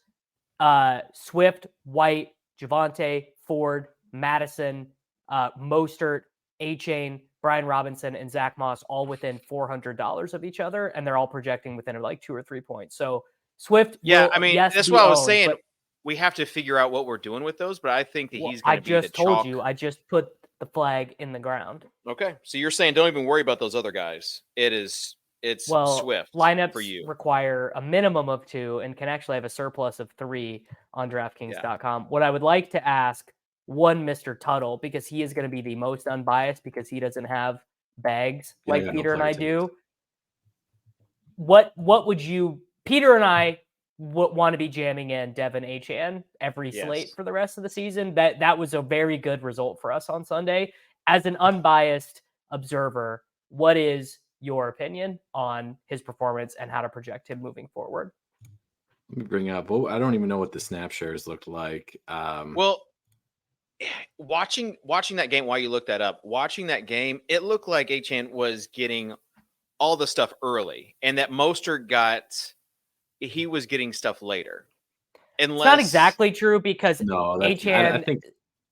Swift, White, Javonte, Ford, Madison, Mostert, A-Chain, Brian Robinson, and Zach Moss all within $400 of each other, and they're all projecting within like 2 or 3 points. So Swift, yeah, will, I mean, yes, that's be what I was owned, saying. but We have to figure out what we're doing with those, but I think that he's I going to be the just told chalk. you. I just put the flag in the ground. Okay, so you're saying don't even worry about those other guys. It's Swift lineups for you. require a minimum of 2 and can actually have a surplus of 3 on DraftKings.com. What I would like to ask one Mr. Tuttle, because he is going to be the most unbiased because he doesn't have bags like Peter and I do. What would you, Peter and I want to be jamming in Devin Achane every slate for the rest of the season. That was a very good result for us on Sunday. As an unbiased observer, what is your opinion on his performance and how to project him moving forward? Let me bring up. Well, I don't even know what the snap shares looked like. Well, watching that game, while you look that up, watching that game, it looked like Achane was getting all the stuff early, and that Mostert he was getting stuff later. Unless, it's not exactly true because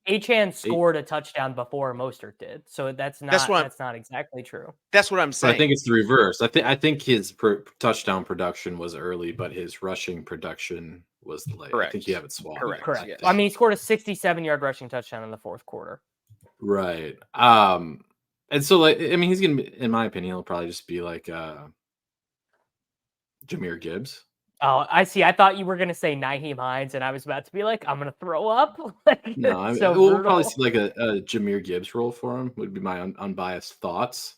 Achane scored a touchdown before Mostert did, so that's not exactly true. That's what I'm saying. I think it's the reverse. I think his touchdown production was early, but his rushing production was late. Correct. I think you have it swapped. Correct. Yes. I mean, he scored a 67-yard rushing touchdown in the fourth quarter. Right. And so, like, I mean, he's gonna be, in my opinion, he'll probably just be like Jahmyr Gibbs. Oh, I see. I thought you were going to say Nyheim Hines, and I was about to be like, I'm going to throw up. No, we'll probably see like a Jahmyr Gibbs role for him, would be my unbiased thoughts.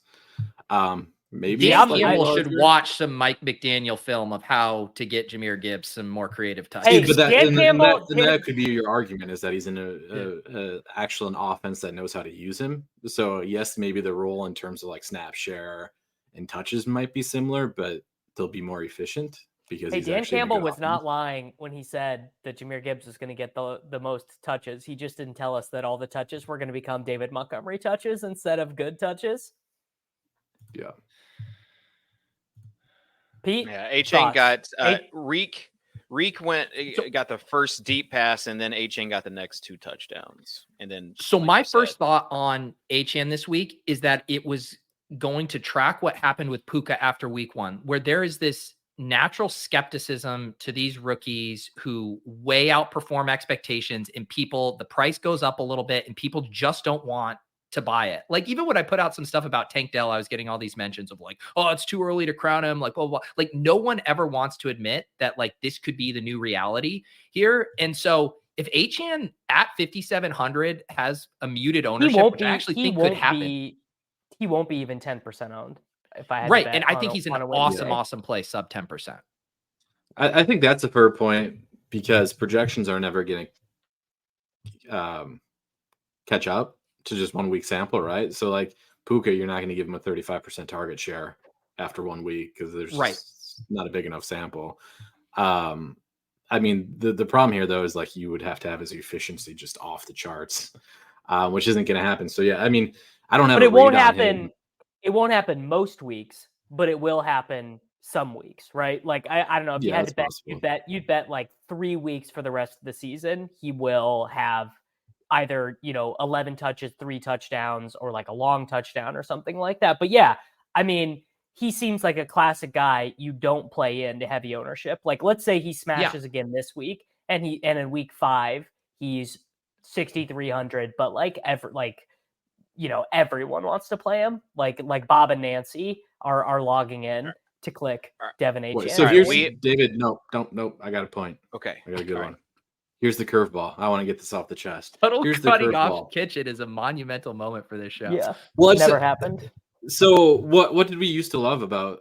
Maybe Dan Campbell should watch some Mike McDaniel film of how to get Jahmyr Gibbs some more creative touches. Hey, but that could be your argument, is that he's in an offense that knows how to use him. So yes, maybe the role in terms of like snap share and touches might be similar, but they'll be more efficient. Because Dan Campbell was not lying when he said that Jahmyr Gibbs was going to get the most touches. He just didn't tell us that all the touches were going to become David Montgomery touches instead of good touches. Yeah. Pete? Yeah, Achane got Reek got the first deep pass, and then Achane got the next 2 touchdowns. And then my first thought on Achane this week is that it was going to track what happened with Puka after week 1, where there is this natural skepticism to these rookies who way outperform expectations, and the price goes up a little bit and people just don't want to buy it. Like, even when I put out some stuff about Tank Dell, I was getting all these mentions of like, oh, it's too early to crown him. Like, blah, blah, blah. Like, no one ever wants to admit that like this could be the new reality here. And so if Achane at 5,700 has a muted ownership, which I actually think could happen. He won't be even 10% owned. If I had right. And I think he's an awesome play, sub 10%. I think that's a fair point, because projections are never going to catch up to just 1 week sample, right? So like Puka, you're not going to give him a 35% target share after 1 week because there's not a big enough sample. I mean, the problem here though is like you would have to have his efficiency just off the charts, which isn't going to happen. So yeah, I mean, I don't have. But it won't happen. It won't happen most weeks, but it will happen some weeks, right? Like I don't know if you had to bet, you'd bet like 3 weeks for the rest of the season. He will have either 11 touches, 3 touchdowns, or like a long touchdown or something like that. But yeah, I mean, he seems like a classic guy you don't play into heavy ownership. Like, let's say he smashes again this week, and in week 5 he's 6,300, but everyone wants to play him. Like Bob and Nancy are logging in to click All right. Devin H. Wait, so All right, here's David. Nope. I got a point. Okay. I got a good All one. right. Here's the curveball. I want to get this off the chest. Total Here's the cutting off curveball. kitchen is a monumental moment for this show. Yeah, Well, I've never said- happened. So what did we used to love about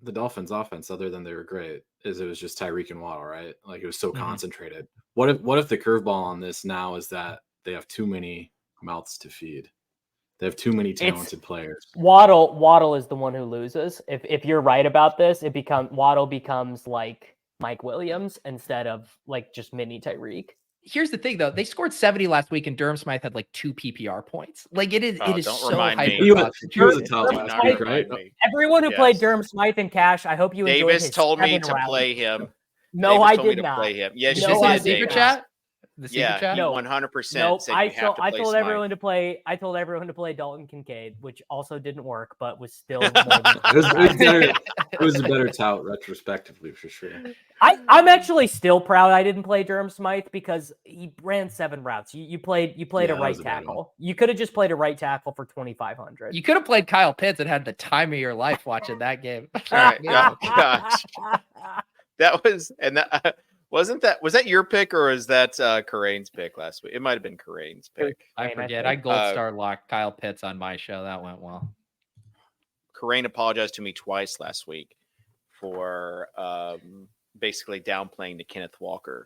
the Dolphins offense, other than they were great, is it was just Tyreek and Waddle, right? Like it was so concentrated. What if the curveball on this now is that they have too many mouths to feed? They have too many talented players. Waddle is the one who loses. If you're right about this, Waddle becomes like Mike Williams instead of like just mini Tyreek. Here's the thing, though. They scored 70 last week, and Durham Smythe had like 2 PPR points. Like it is Don't so remind me. He was hyper-concentrated. a top Do last not week, remind right? me. Everyone who Yes. played Durham Smythe in cash, I hope you enjoyed Davis his told me 7 to rounds. play him. No, Davis I told me did to not. play him. Yes, Did No, you you see I the did, did secret Davis. not. chat? The secret Yeah, chat? he No. 100% Nope. said I you have to play told Smythe. everyone to play. I told everyone to play Dalton Kincaid, which also didn't work, but was still. More It was a better tout retrospectively for sure. I'm actually still proud I didn't play Durham Smythe because he ran 7 routes. You played Yeah, a that right was a bad one. tackle. You could have just played a right tackle for 2,500. You could have played Kyle Pitts and had the time of your life watching that game. All right. Oh, gosh. That was, and that, was that your pick or is that Karane's pick last week? It might have been Karane's pick. I forget. I I gold star locked Kyle Pitts on my show. That went well. Karane apologized to me twice last week for basically downplaying the Kenneth Walker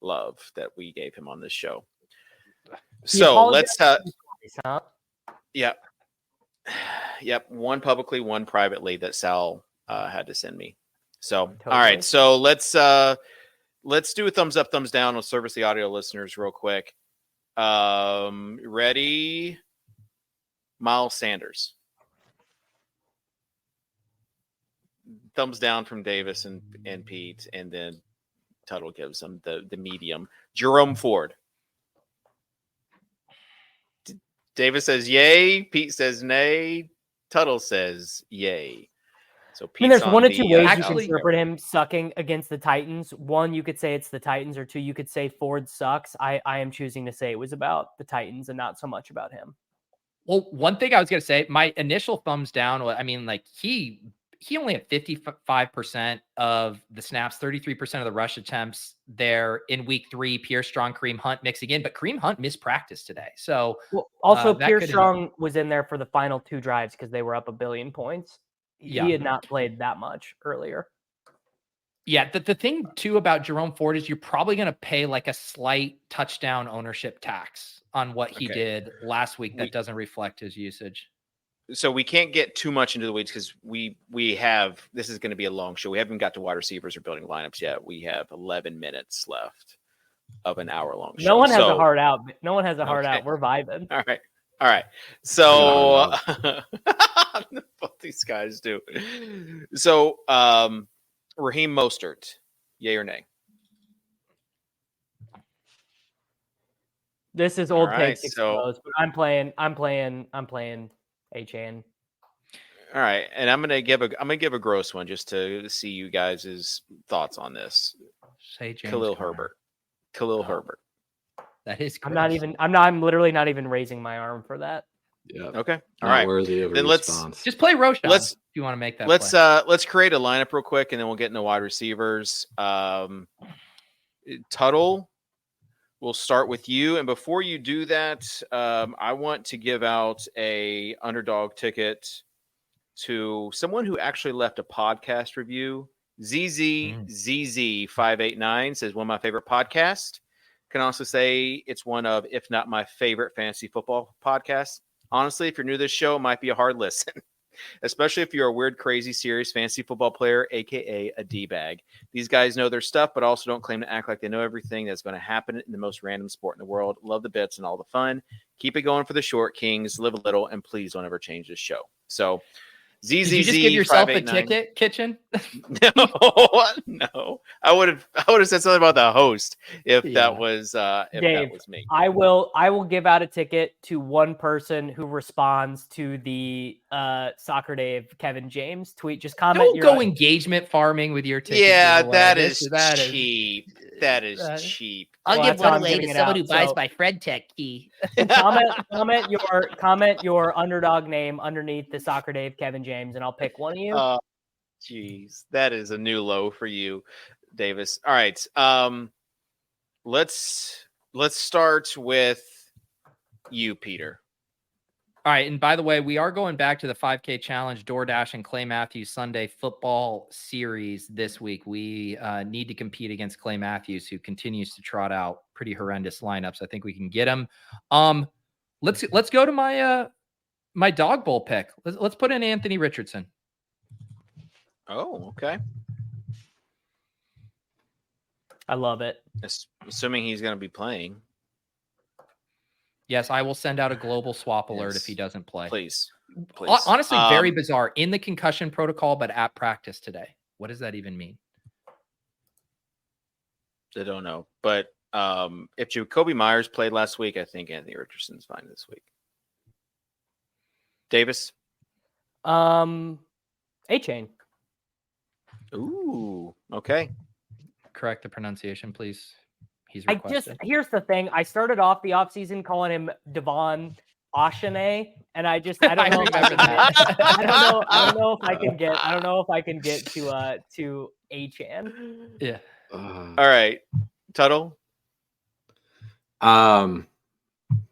love that we gave him on this show. So let's Huh? Yep. One publicly, one privately that Sal had to send me. So Totally. all right, so let's do a thumbs up, thumbs down. We'll service the audio listeners real quick. Ready? Miles Sanders. Thumbs down from Davis and Pete, and then Tuttle gives them the medium. Jerome Ford. Davis says yay. Pete says nay. Tuttle says yay. So I mean, Pete's there's one on of 2 the, ways you actually- can interpret him sucking against the Titans. One, you could say it's the Titans, or 2, you could say Ford sucks. I am choosing to say it was about the Titans and not so much about him. Well, one thing I was going to say, my initial thumbs down, I mean, like he only had 55% of the snaps, 33% of the rush attempts there in week 3. Pierce Strong, Kareem Hunt mixing in, but Kareem Hunt missed practice today. So Well, also, that Pierce could- Strong was in there for the final 2 drives because they were up 1 billion points. Yeah. He had not played that much earlier. yeah, the thing too about Jerome Ford is you're probably going to pay like a slight touchdown ownership tax on what he Okay. did last week. That doesn't reflect his usage. So we can't get too much into the weeds because we have, this is going to be a long show. We haven't got to wide receivers or building lineups yet. We have 11 minutes left of an hour-long show. No one has a So- hard out. No one has a hard Okay. out. We're vibing. All right. So both these guys do. So Raheem Mostert, yay or nay? This is old All right, takes so- exposed. But I'm playing H-An. All right, and I'm gonna give a gross one just to see you guys' thoughts on this. Say James Khalil Conner. Herbert. Khalil Herbert. That is I'm literally not even raising my arm for that. Yeah. Okay. All Not right. worthy of a Then let's- response. Just play Roshan Let's- if you want to make that Let's play. let's create a lineup real quick, and then we'll get into wide receivers. Tuttle, we'll start with you, and before you do that, I want to give out a underdog ticket to someone who actually left a podcast review. ZZ589 says, one of my favorite podcasts. Can also say it's one of, if not my favorite fantasy football podcasts. Honestly, if you're new to this show, it might be a hard listen, especially if you're a weird, crazy, serious fantasy football player, aka a D-bag. These guys know their stuff, but also don't claim to act like they know everything that's going to happen in the most random sport in the world. Love the bits and all the fun. Keep it going for the short kings. Live a little, and please don't ever change this show. So, Did you just give yourself a 589. ticket, Kitchen? No. I would have said something about the host if Yeah. that was Dave, me. I will give out a ticket to one person who responds to the Soccer Dave Kevin James tweet. Just comment. Don't go engagement farming with your ticket. Yeah, giveaway. that This- is that is- cheap. That is that- cheap. I'll give one away to someone who buys my Fred Tech key. comment your underdog name underneath the Soccer Dave Kevin James, and I'll pick one of you. Jeez, that is a new low for you, Davis. All right. Let's start with you, Peter. All right. And by the way, we are going back to the 5K challenge, DoorDash and Clay Matthews Sunday football series this week. We need to compete against Clay Matthews, who continues to trot out pretty horrendous lineups. I think we can get him. Let's go to my my dog bowl pick. Let's put in Anthony Richardson. Oh, okay. I love it. Assuming he's going to be playing. Yes, I will send out a global swap alert if he doesn't play. Please. Honestly, very bizarre. In the concussion protocol, but at practice today. What does that even mean? I don't know. But if Jacoby Myers played last week, I think Anthony Richardson's fine this week. Davis? A-Chain. Ooh, okay. Correct the pronunciation, please. He's requested. Here's the thing. I started off the offseason calling him Devon Ashane, and I don't know if I can get, I don't know if I can get to A-Chan. Yeah. All right. Tuttle? I'm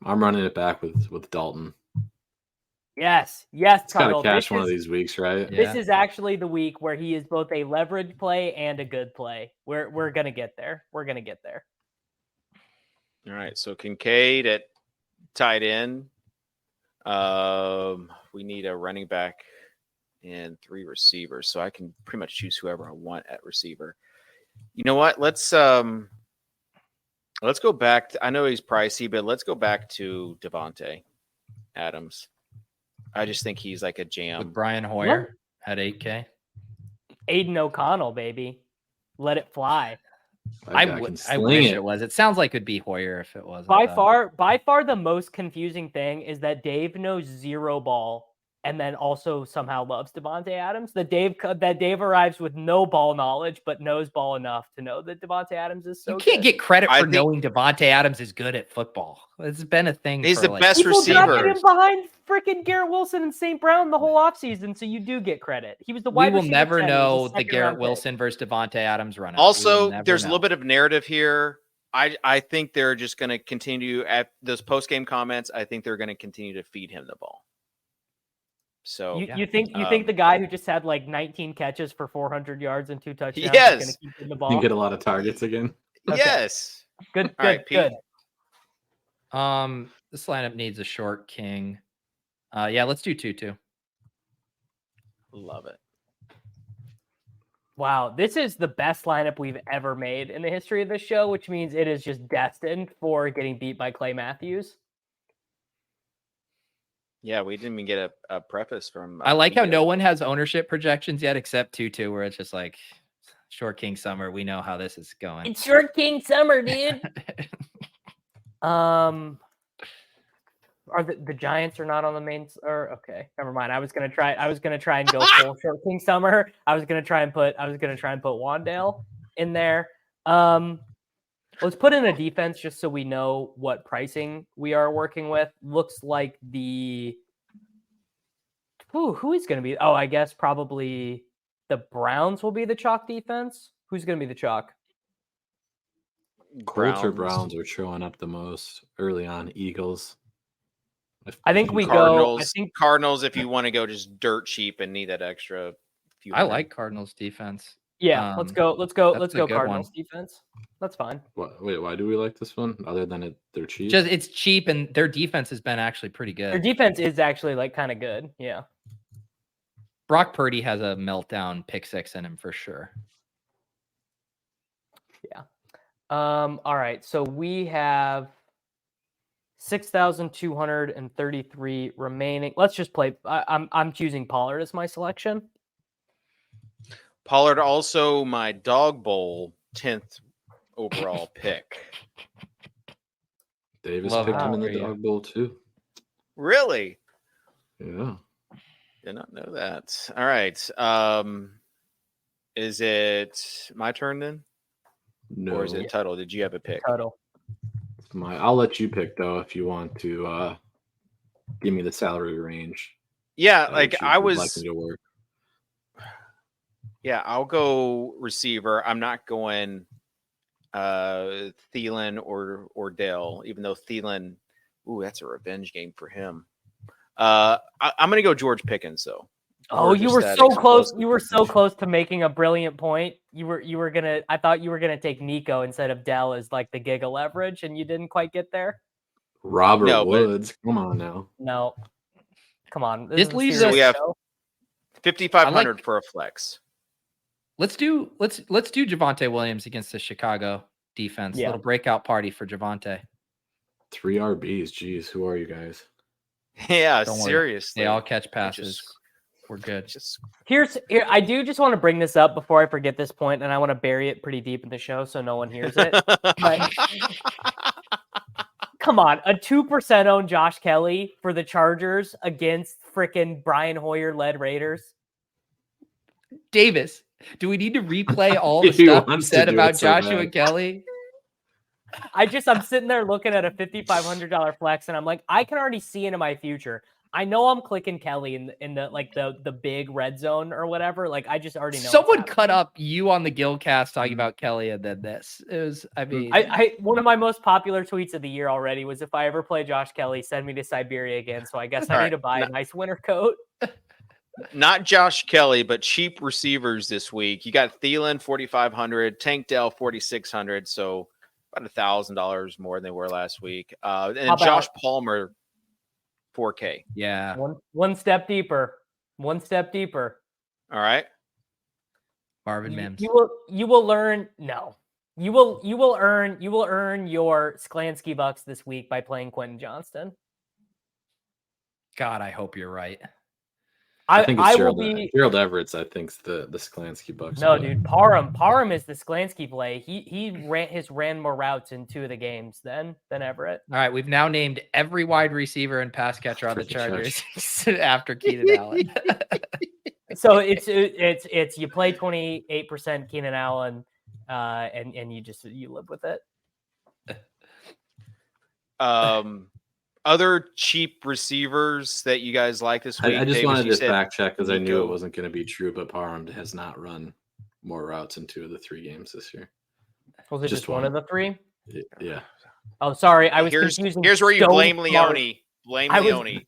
running it back with Dalton. Yes, It's got Tuttle. to cash one of these weeks, right? This is actually the week where he is both a leverage play and a good play. We're gonna get there. We're gonna get there. All right. So Kincaid at tight end. We need a running back and 3 receivers, so I can pretty much choose whoever I want at receiver. You know what? Let's go back. I know he's pricey, but let's go back to Devontae Adams. I just think he's like a jam. With Brian Hoyer at 8K. Aiden O'Connell, baby. Let it fly. I wish it was. It sounds like it'd be Hoyer if it was. By far the most confusing thing is that Dave knows zero ball and then also somehow loves Devontae Adams. That Dave arrives with no ball knowledge but knows ball enough to know that Devontae Adams is so You can't good. get credit for knowing Devontae Adams is good at football. It's been a thing. He's the best People receiver. drafted him behind freaking Garrett Wilson and St. Brown the whole offseason, so you do get credit. He was the wide We will receiver never 10. know He was a the Garrett second-round Wilson versus Devontae Adams run. Also, there's a little bit of narrative here. I think they're just going to continue at those post-game comments. I think they're going to continue to feed him the ball. So you think the guy who just had like 19 catches for 400 yards and 2 touchdowns Yes. is going to keep him the ball? You get a lot of targets again. Okay. Yes. Good. All right, Pete. This lineup needs a short king. Yeah, let's do Tutu. Love it. Wow, this is the best lineup we've ever made in the history of this show, which means it is just destined for getting beat by Clay Matthews. Yeah, we didn't even get a preface from. I like how no one has ownership projections yet except Tutu, where it's just like short king summer. We know how this is going. It's short king summer, dude. Are the Giants are not on the main? Or okay, never mind. I was gonna try and go full short king summer. I was gonna try and put Wandale in there. Let's put in a defense just so we know what pricing we are working with. Looks like who is going to be? Oh, I guess probably the Browns will be the chalk defense. Who's going to be the chalk? Colts or Browns are showing up the most early on. Eagles. I think we Cardinals. go. I think Cardinals. If you want to go just dirt cheap and need that extra few. I like Cardinals defense. Yeah, let's go. Let's go Cardinals one. defense. That's fine. Wait, why do we like this one? Other than they're cheap. Just it's cheap and their defense has been actually pretty good. Their defense is actually like kind of good. Yeah. Brock Purdy has a meltdown pick 6 in him for sure. Yeah. All right. So we have 6,233 remaining. Let's just play. I'm choosing Pollard as my selection. Pollard also my dog bowl 10th overall pick. Davis Love picked it. him in Wow. the dog bowl too. Really? Yeah. Did not know that. All right. Is it my turn then? No. Or is it Tuttle? Did you have a pick? Total. I'll let you pick though if you want to give me the salary range. Yeah, that like you I would was like me to work. Yeah, I'll go receiver. I'm not going Thielen or Dell, even though Thielen, that's a revenge game for him. I'm going to go George Pickens, though. Oh, you were so close. You were so close to making a brilliant point. I thought you were gonna take Nico instead of Dell as like the giga leverage, and you didn't quite get there. Robert Woods, come on now. No, come on. This leaves us. We have 5,500 for a flex. Let's do Javonte Williams against the Chicago defense. Yeah. Little breakout party for Javonte. 3 RBs. Jeez, who are you guys? Yeah, Don't worry. seriously. They all catch passes. We're good. Here, I do just want to bring this up before I forget this point, and I want to bury it pretty deep in the show so no one hears it. But come on, a 2% owned Josh Kelly for the Chargers against freaking Brian Hoyer-led Raiders. Davis, do we need to replay all the stuff you said about Joshua Kelly? I'm sitting there looking at a $5,500 flex, and I'm like, I can already see into my future. I know I'm clicking Kelly in the like the big red zone or whatever. Like I just already know. Someone cut up you on the Gilcast talking about Kelly, and then this. It was. I mean, I one of my most popular tweets of the year already was, if I ever play Josh Kelly, send me to Siberia again. So I guess I need to buy a nice winter coat. Not Josh Kelly, but cheap receivers this week. You got Thielen 4,500, Tank Dell 4,600. So about $1,000 more than they were last week. And Josh Palmer, 4K. Yeah. One step deeper. One step deeper. All right. Marvin Mims. You will learn. No. You will earn your Sklansky bucks this week by playing Quentin Johnston. God, I hope you're right. I think it's Gerald Everett's. I think's the Sklansky bucks. No, dude, Parham is the Sklansky play. He ran more routes in 2 of the games than Everett. All right, we've now named every wide receiver and pass catcher on the Chargers after Keenan Allen. So it's you play 28% Keenan Allen, and you live with it. Other cheap receivers that you guys like this week? I just wanted to fact check because I knew it wasn't going to be true, but Parham has not run more routes in 2 of the 3 games this year. Was it just one of the 3? Yeah. Oh, sorry. I was confusing. Here's where you blame Leone. Leone.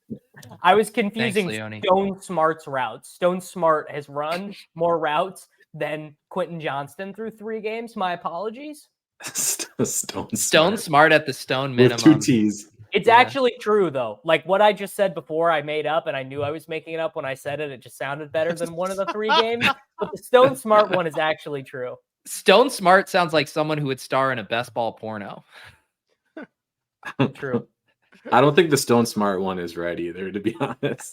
I was confusing Thanks, Stone Smart's routes. Stone Smart has run more routes than Quentin Johnston through 3 games. My apologies. Stone Smart at the Stone minimum. With 2 T's. It's actually true, though. Like what I just said before, I made up, and I knew I was making it up when I said it. It just sounded better than one of the 3 games. But the Stone Smart one is actually true. Stone Smart sounds like someone who would star in a best ball porno. True. I don't think the Stone Smart one is right either, to be honest.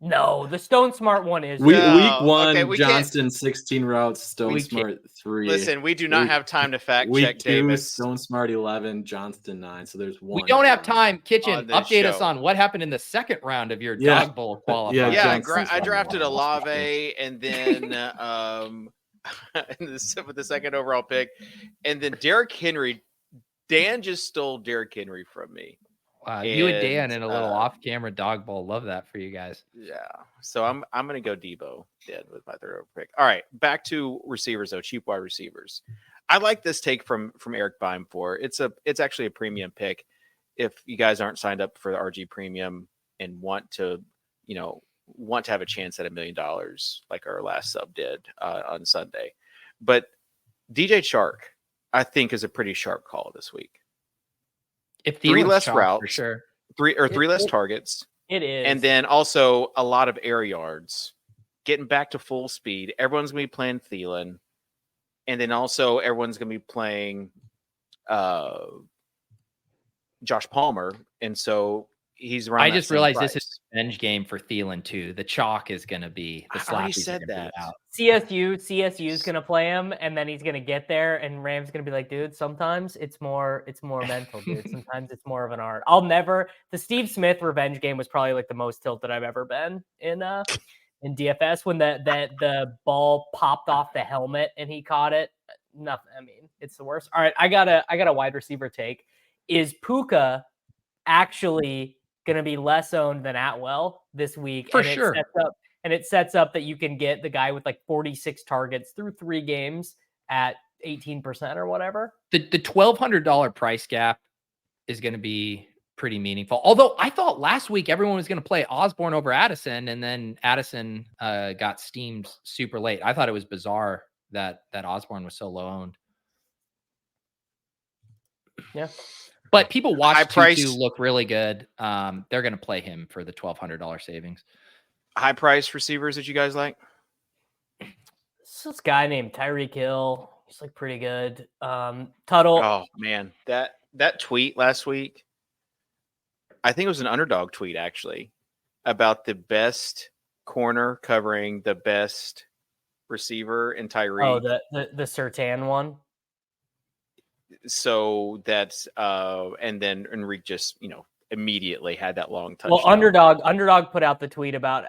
No, the Stone Smart one is. Week 1, Johnston 16 routes, Stone Smart 3. Listen, we do not have time to fact check Week 2, Davis. Stone Smart 11, Johnston 9. So there's 1. We don't have time. Kitchen, update us show. on what happened in the second round of your dog bowl qualifier. Yeah, I drafted Olave and then with the second overall pick, and then Derrick Henry. Dan just stole Derrick Henry from me. You and Dan in a little off-camera dog bowl. Love that for you guys. Yeah. So I'm going to go Debo dead with my third pick. All right, back to receivers though. Cheap wide receivers. I like this take from Eric Beimfor. It's actually a premium pick. If you guys aren't signed up for the RG Premium and want to have a chance at $1 million like our last sub did on Sunday, but DJ Chark I think is a pretty sharp call this week. If 3 less routes, for sure. 3 less targets. It is. And then also a lot of air yards. Getting back to full speed. Everyone's going to be playing Thielen. And then also everyone's going to be playing Josh Palmer. And so he's running. I just realized this is a revenge game for Thielen too. The chalk is going to be the slap. I already said that. CSU is going to play him, and then he's going to get there, and Ram's going to be like, dude, sometimes it's more mental, dude. Sometimes it's more of an art. The Steve Smith revenge game was probably like the most tilted I've ever been in DFS when the ball popped off the helmet and he caught it. Nothing. I mean, it's the worst. All right, I got a wide receiver take. Is Puka actually going to be less owned than Atwell this week? For sure. and it sets up that you can get the guy with like 46 targets through 3 games at 18% or whatever. The $1,200 price gap is going to be pretty meaningful. Although I thought last week everyone was going to play Osborne over Addison, and then Addison got steamed super late. I thought it was bizarre that Osborne was so low owned. Yeah. But people watch Tutu price look really good. They're going to play him for the $1,200 savings. High price receivers that you guys like? This guy named Tyreek Hill. He's like pretty good. Tuttle. Oh man, that tweet last week, I think it was an Underdog tweet actually, about the best corner covering the best receiver in Tyreek. Oh, the Surtain one. So that's and then Enrique just immediately had that long touchdown. Well, Underdog put out the tweet about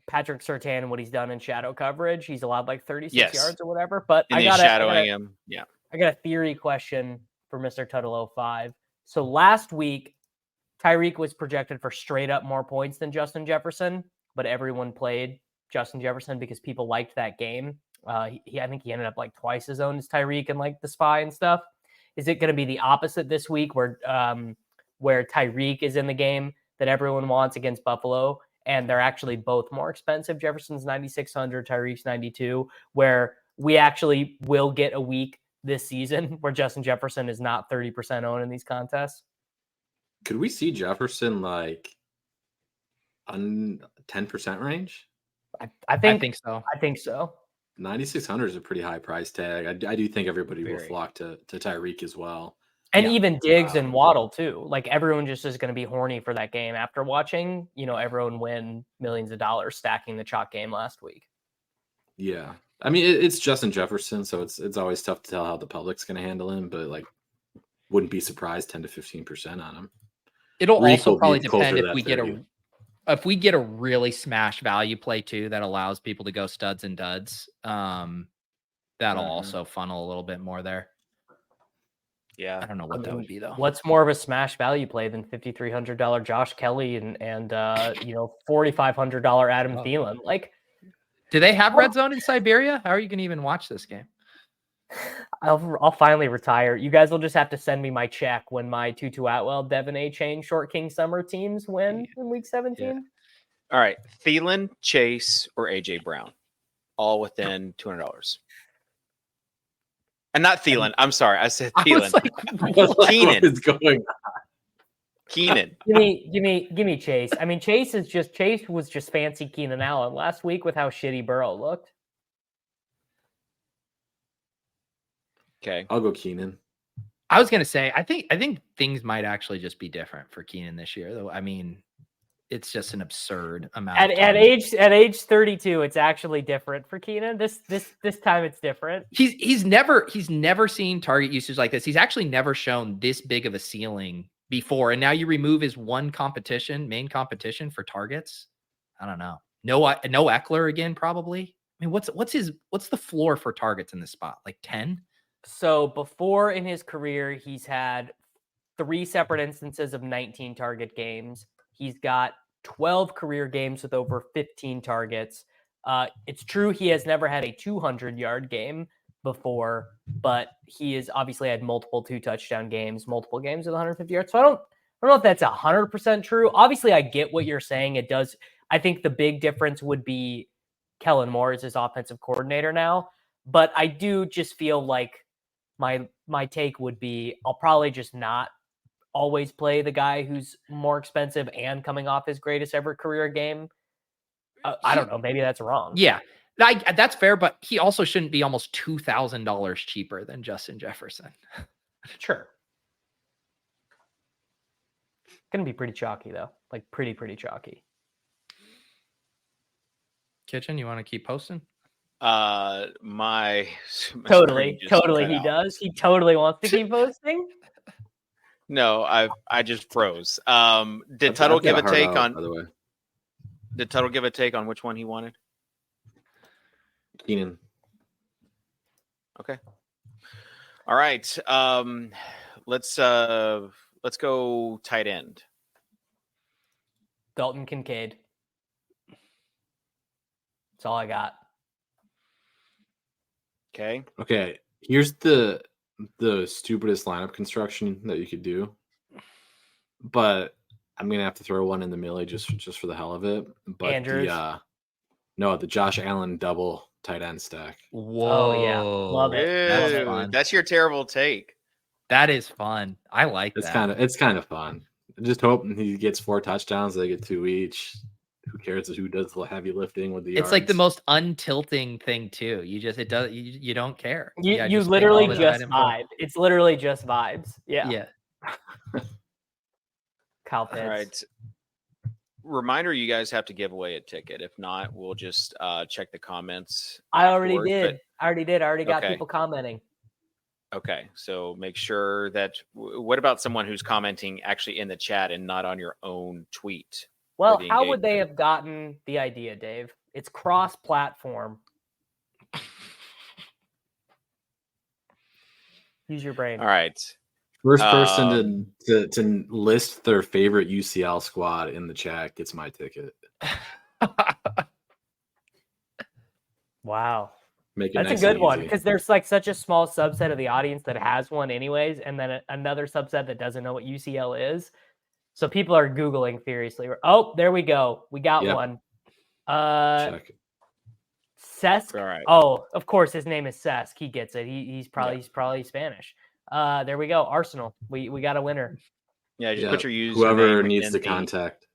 Patrick Surtain and what he's done in shadow coverage. He's allowed like 36 yards or whatever. But and he's shadowing him. Yeah. I got a theory question for Mr. Tuttle 05. So last week, Tyreek was projected for straight up more points than Justin Jefferson, but everyone played Justin Jefferson because people liked that game. I think he ended up like twice as owned as Tyreek and like the spy and stuff. Is it going to be the opposite this week where Tyreek is in the game that everyone wants against Buffalo, and they're actually both more expensive? Jefferson's 9,600, Tyreek's 92, where we actually will get a week this season where Justin Jefferson is not 30% owned in these contests. Could we see Jefferson like on 10% range? I think so. I think so. 9,600 is a pretty high price tag. I do think everybody will flock to Tyreek as well. And even Diggs and Waddle too. Like everyone just is going to be horny for that game after watching, everyone win millions of dollars stacking the chalk game last week. Yeah. I mean, it's Justin Jefferson, so it's always tough to tell how the public's going to handle him, but like wouldn't be surprised 10 to 15% on him. It'll also probably depend if we get a really smash value play too that allows people to go studs and duds. That'll also funnel a little bit more there. Yeah, I don't know what that would be though. What's more of a smash value play than $5,300 Josh Kelly and $4,500 Adam Thielen? Like, do they have red zone in Siberia? How are you going to even watch this game? I'll finally retire. You guys will just have to send me my check when my Tutu Atwell, Devin A. Chain, Short King Summer teams win in week 17. Yeah. All right. Thielen, Chase, or AJ Brown, all within $200. And not Thielen. I'm sorry. I said Thielen. Keenan is going. Keenan. Give me Chase. I mean, Chase was just fancy Keenan Allen last week with how shitty Burrow looked. Okay. I'll go Keenan. I was going to say, I think things might actually just be different for Keenan this year, though. I mean, it's just an absurd amount. At age 32, it's actually different for Keenan. This time it's different. He's never seen target usage like this. He's actually never shown this big of a ceiling before. And now you remove his main competition for targets. I don't know. No Eckler again, probably. I mean, what's the floor for targets in this spot? Like 10? So before in his career, he's had 3 separate instances of 19 target games. He's got 12 career games with over 15 targets. It's true he has never had a 200-yard game before, but he has obviously had multiple 2-touchdown games, multiple games with 150 yards. So I don't know if that's 100% true. Obviously, I get what you're saying. It does. I think the big difference would be Kellen Moore is his offensive coordinator now. But I do just feel like my take would be I'll probably just not always play the guy who's more expensive and coming off his greatest ever career game. I don't know. Maybe that's wrong. Yeah, that's fair, but he also shouldn't be almost $2,000 cheaper than Justin Jefferson. Sure. Going to be pretty chalky, though. Like, pretty chalky. Kitchen, you want to keep posting? My totally he does. He totally wants to keep posting. No, I just froze. Did Tuttle give a take on? By the way, did Tuttle give a take on which one he wanted? Keenan. Okay. All right. Let's go tight end. Dalton Kincaid. That's all I got. Okay. Okay. Here's the stupidest lineup construction that you could do, but I'm gonna have to throw one in the millie just for the hell of it. But Andrews. the Josh Allen double tight end stack. Whoa. Oh, yeah. Love it. That's Ew, fun. that's your terrible take. That is fun. I like It's that. it's kind of fun. I just hope he gets 4 touchdowns. They get 2 each. Who cares who does the heavy lifting with the It's like the yards? most untilting thing too. You don't care. You just take literally all the just tight end vibe. It's literally just vibes. Yeah. Yeah. Kyle Pitts. All right. Reminder, you guys have to give away a ticket. If not, we'll just check the comments. I already afterwards, did. I already got Okay. people commenting. Okay, so make sure that. What about someone who's commenting actually in the chat and not on your own tweet? Well, the how would they engagement. have gotten the idea, Dave? It's cross-platform. Use your brain. All right. First person to list their favorite UCL squad in the chat gets my ticket. Wow. Make it That's nice a good and one easy. because there's like such a small subset of the audience that has one anyways, and then another subset that doesn't know what UCL is. So people are Googling furiously. Oh, there we go. We got Yep. one. Check. Cesc. All right. Oh, of course his name is Cesc. He gets it. He's probably Yeah. he's probably Spanish. There we go. Arsenal. We got a winner. Yeah, just Yeah. put your username. Whoever needs in the the- contact.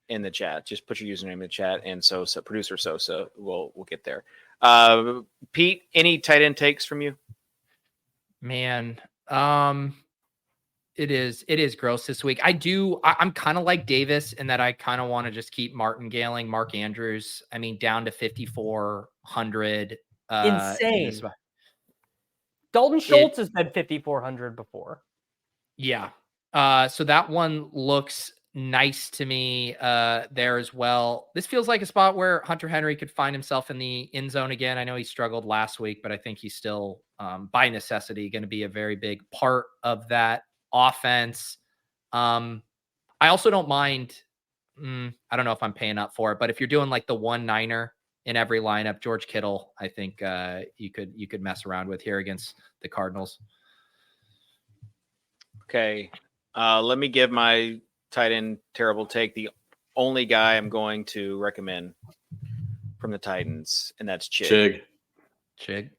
in the chat. Just put your username in the chat, and Sosa, producer Sosa, we'll get there. Pete, any tight end takes from you? Man, it is gross this week. I'm kind of like Davis in that I kind of want to just keep martingaling Mark Andrews. I mean, down to 5,400. Insane. Dalton Schultz has been 5,400 before. Yeah. So that one looks nice to me there as well. This feels like a spot where Hunter Henry could find himself in the end zone again. I know he struggled last week, but I think he's still by necessity going to be a very big part of that offense. I also don't mind. I don't know if I'm paying up for it, but if you're doing like the 1-9er in every lineup, George Kittle, I think you could mess around with here against the Cardinals. Okay. Let me give my tight end terrible take. The only guy I'm going to recommend from the Titans, and that's Chig. Chig.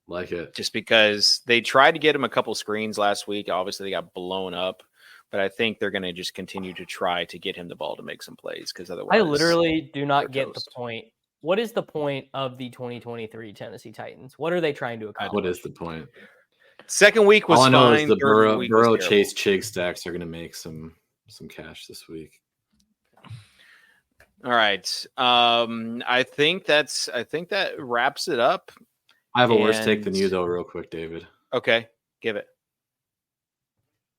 Like it. Just because they tried to get him a couple screens last week. Obviously, they got blown up. But I think they're going to just continue to try to get him the ball to make some plays because otherwise, I literally do not get the toast. point. What is the point of the 2023 Tennessee Titans? What are they trying to accomplish? What is the point? Second week was All I know fine. is the third week was Burrow terrible. Chase Chig stacks are going to make some cash this week. All right. I think that wraps it up. I have a worse take And- than you though, real quick, David. Okay, give it.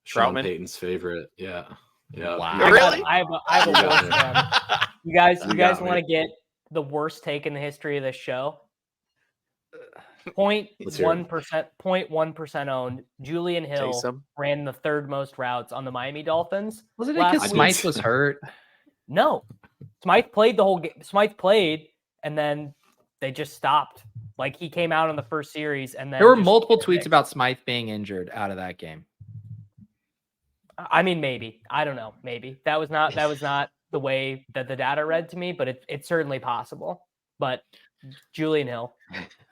Sean Troutman? Payton's favorite. Yeah. Yeah. Wow. Really? I have a worse one. You guys You got me. want to get the worst take in the history of this show? Let's hear it. 0.1% owned. Julian Hill Taysom? ran the third most routes on the Miami Dolphins. Wasn't it Last because week. Smythe was hurt? No, Smythe played the whole game. Smythe played, and then they just stopped. Like he came out in the first series, and then There were just- multiple tweets about Smythe being injured out of that game. I mean, maybe. I don't know. Maybe that was not the way that the data read to me, but it's certainly possible. But Julian Hill.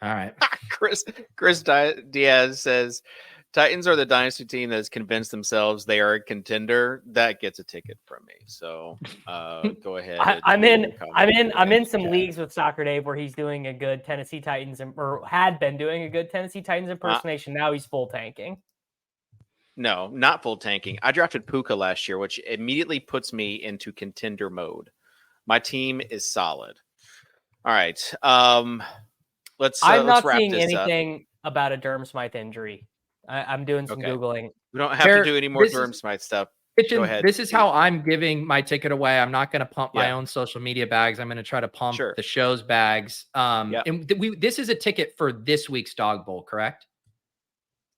All right. Chris Diaz says Titans are the dynasty team that has convinced themselves they are a contender. That gets a ticket from me. So go ahead. I'm in some Yeah. leagues with Soccer Dave where he's doing a good Tennessee Titans or had been doing a good Tennessee Titans impersonation. Now he's full tanking. No, not full tanking. I drafted Puka last year, which immediately puts me into contender mode. My team is solid. All right. Let's I'm not wrap seeing this anything about a Durham Smythe injury. I'm doing some Okay. Googling. We don't have Fair- to do any more this is- Durham Smythe stuff. Kitchen, Go ahead. this is how I'm giving my ticket away. I'm not going to pump my Yeah. own social media bags. I'm going to try to pump Sure. the show's bags. Yeah. And this is a ticket for this week's Dog Bowl, correct?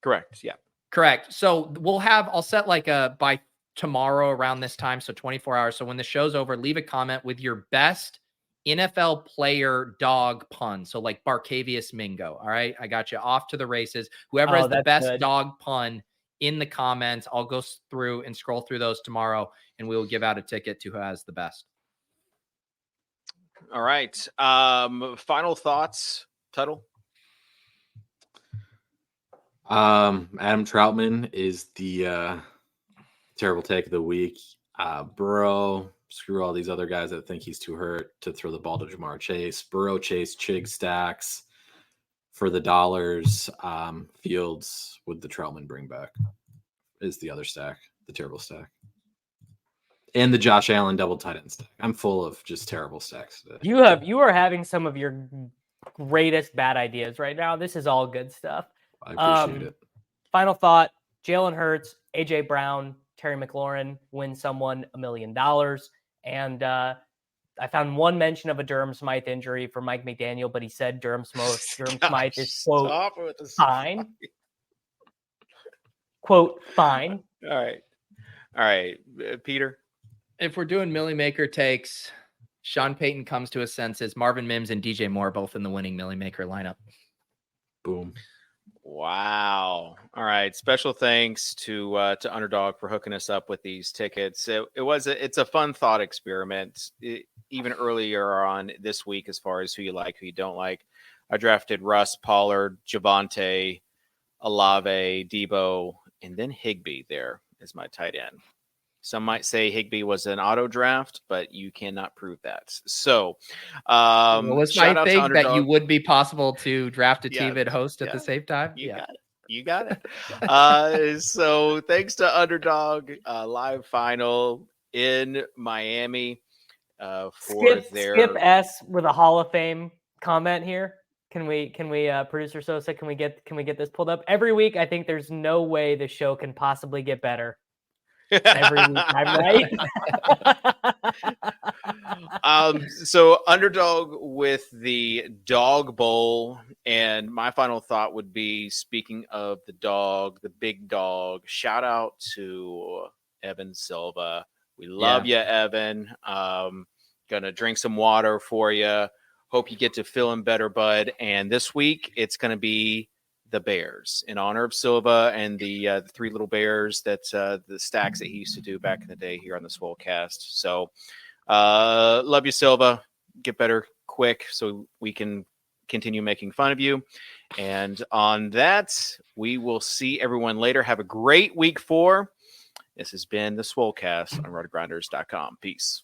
Correct. Yeah. Correct. So I'll set like by tomorrow around this time. So 24 hours. So when the show's over, leave a comment with your best NFL player dog pun. So like Barcavius Mingo. All right. I got you off to the races. Whoever has the best dog pun in the comments, I'll go through and scroll through those tomorrow, and we will give out a ticket to who has the best. All right. Final thoughts, Tuttle? Adam Troutman is the terrible take of the week. Burrow, screw all these other guys that think he's too hurt to throw the ball to Jamar Chase. Burrow, Chase, Chig stacks for the dollars. Fields with the Troutman bring back is the other stack, the terrible stack. And the Josh Allen double tight end stack. I'm full of just terrible stacks today. You are having some of your greatest bad ideas right now. This is all good stuff. I appreciate it. Final thought: Jalen Hurts, AJ Brown, Terry McLaurin win someone $1 million. And I found one mention of a Durham Smythe injury for Mike McDaniel, but he said Durham Smythe is quote fine. Quote fine. All right, Peter. If we're doing Millie Maker takes, Sean Payton comes to his senses. Marvin Mims and DJ Moore both in the winning Millie Maker lineup. Boom. Wow. All right. Special thanks to Underdog for hooking us up with these tickets. It's a fun thought experiment. Even earlier on this week, as far as who you like, who you don't like, I drafted Russ, Pollard, Javonte, Olave, Debo, and then Higbee there as my tight end. Some might say Higbee was an auto draft, but you cannot prove that. So, was my thing that you would be possible to draft a team and host at the same time? You got it. So thanks to Underdog, live final in Miami for Skip S with a Hall of Fame comment here. Can we producer Sosa, can we get this pulled up? Every week, I think there's no way the show can possibly get better. Every week, I'm right. So Underdog with the dog bowl, and my final thought would be, speaking of the dog, the big dog, shout out to Evan Silva. We love you, Evan. Gonna drink some water for you. Hope you get to feeling better, bud. And this week it's gonna be the Bears in honor of Silva and the three little bears that the stacks that he used to do back in the day here on the Swolecast. So love you, Silva. Get better quick so we can continue making fun of you. And on that, we will see everyone later. Have a great week 4. This has been the Swolecast on RotoGrinders.com. Peace.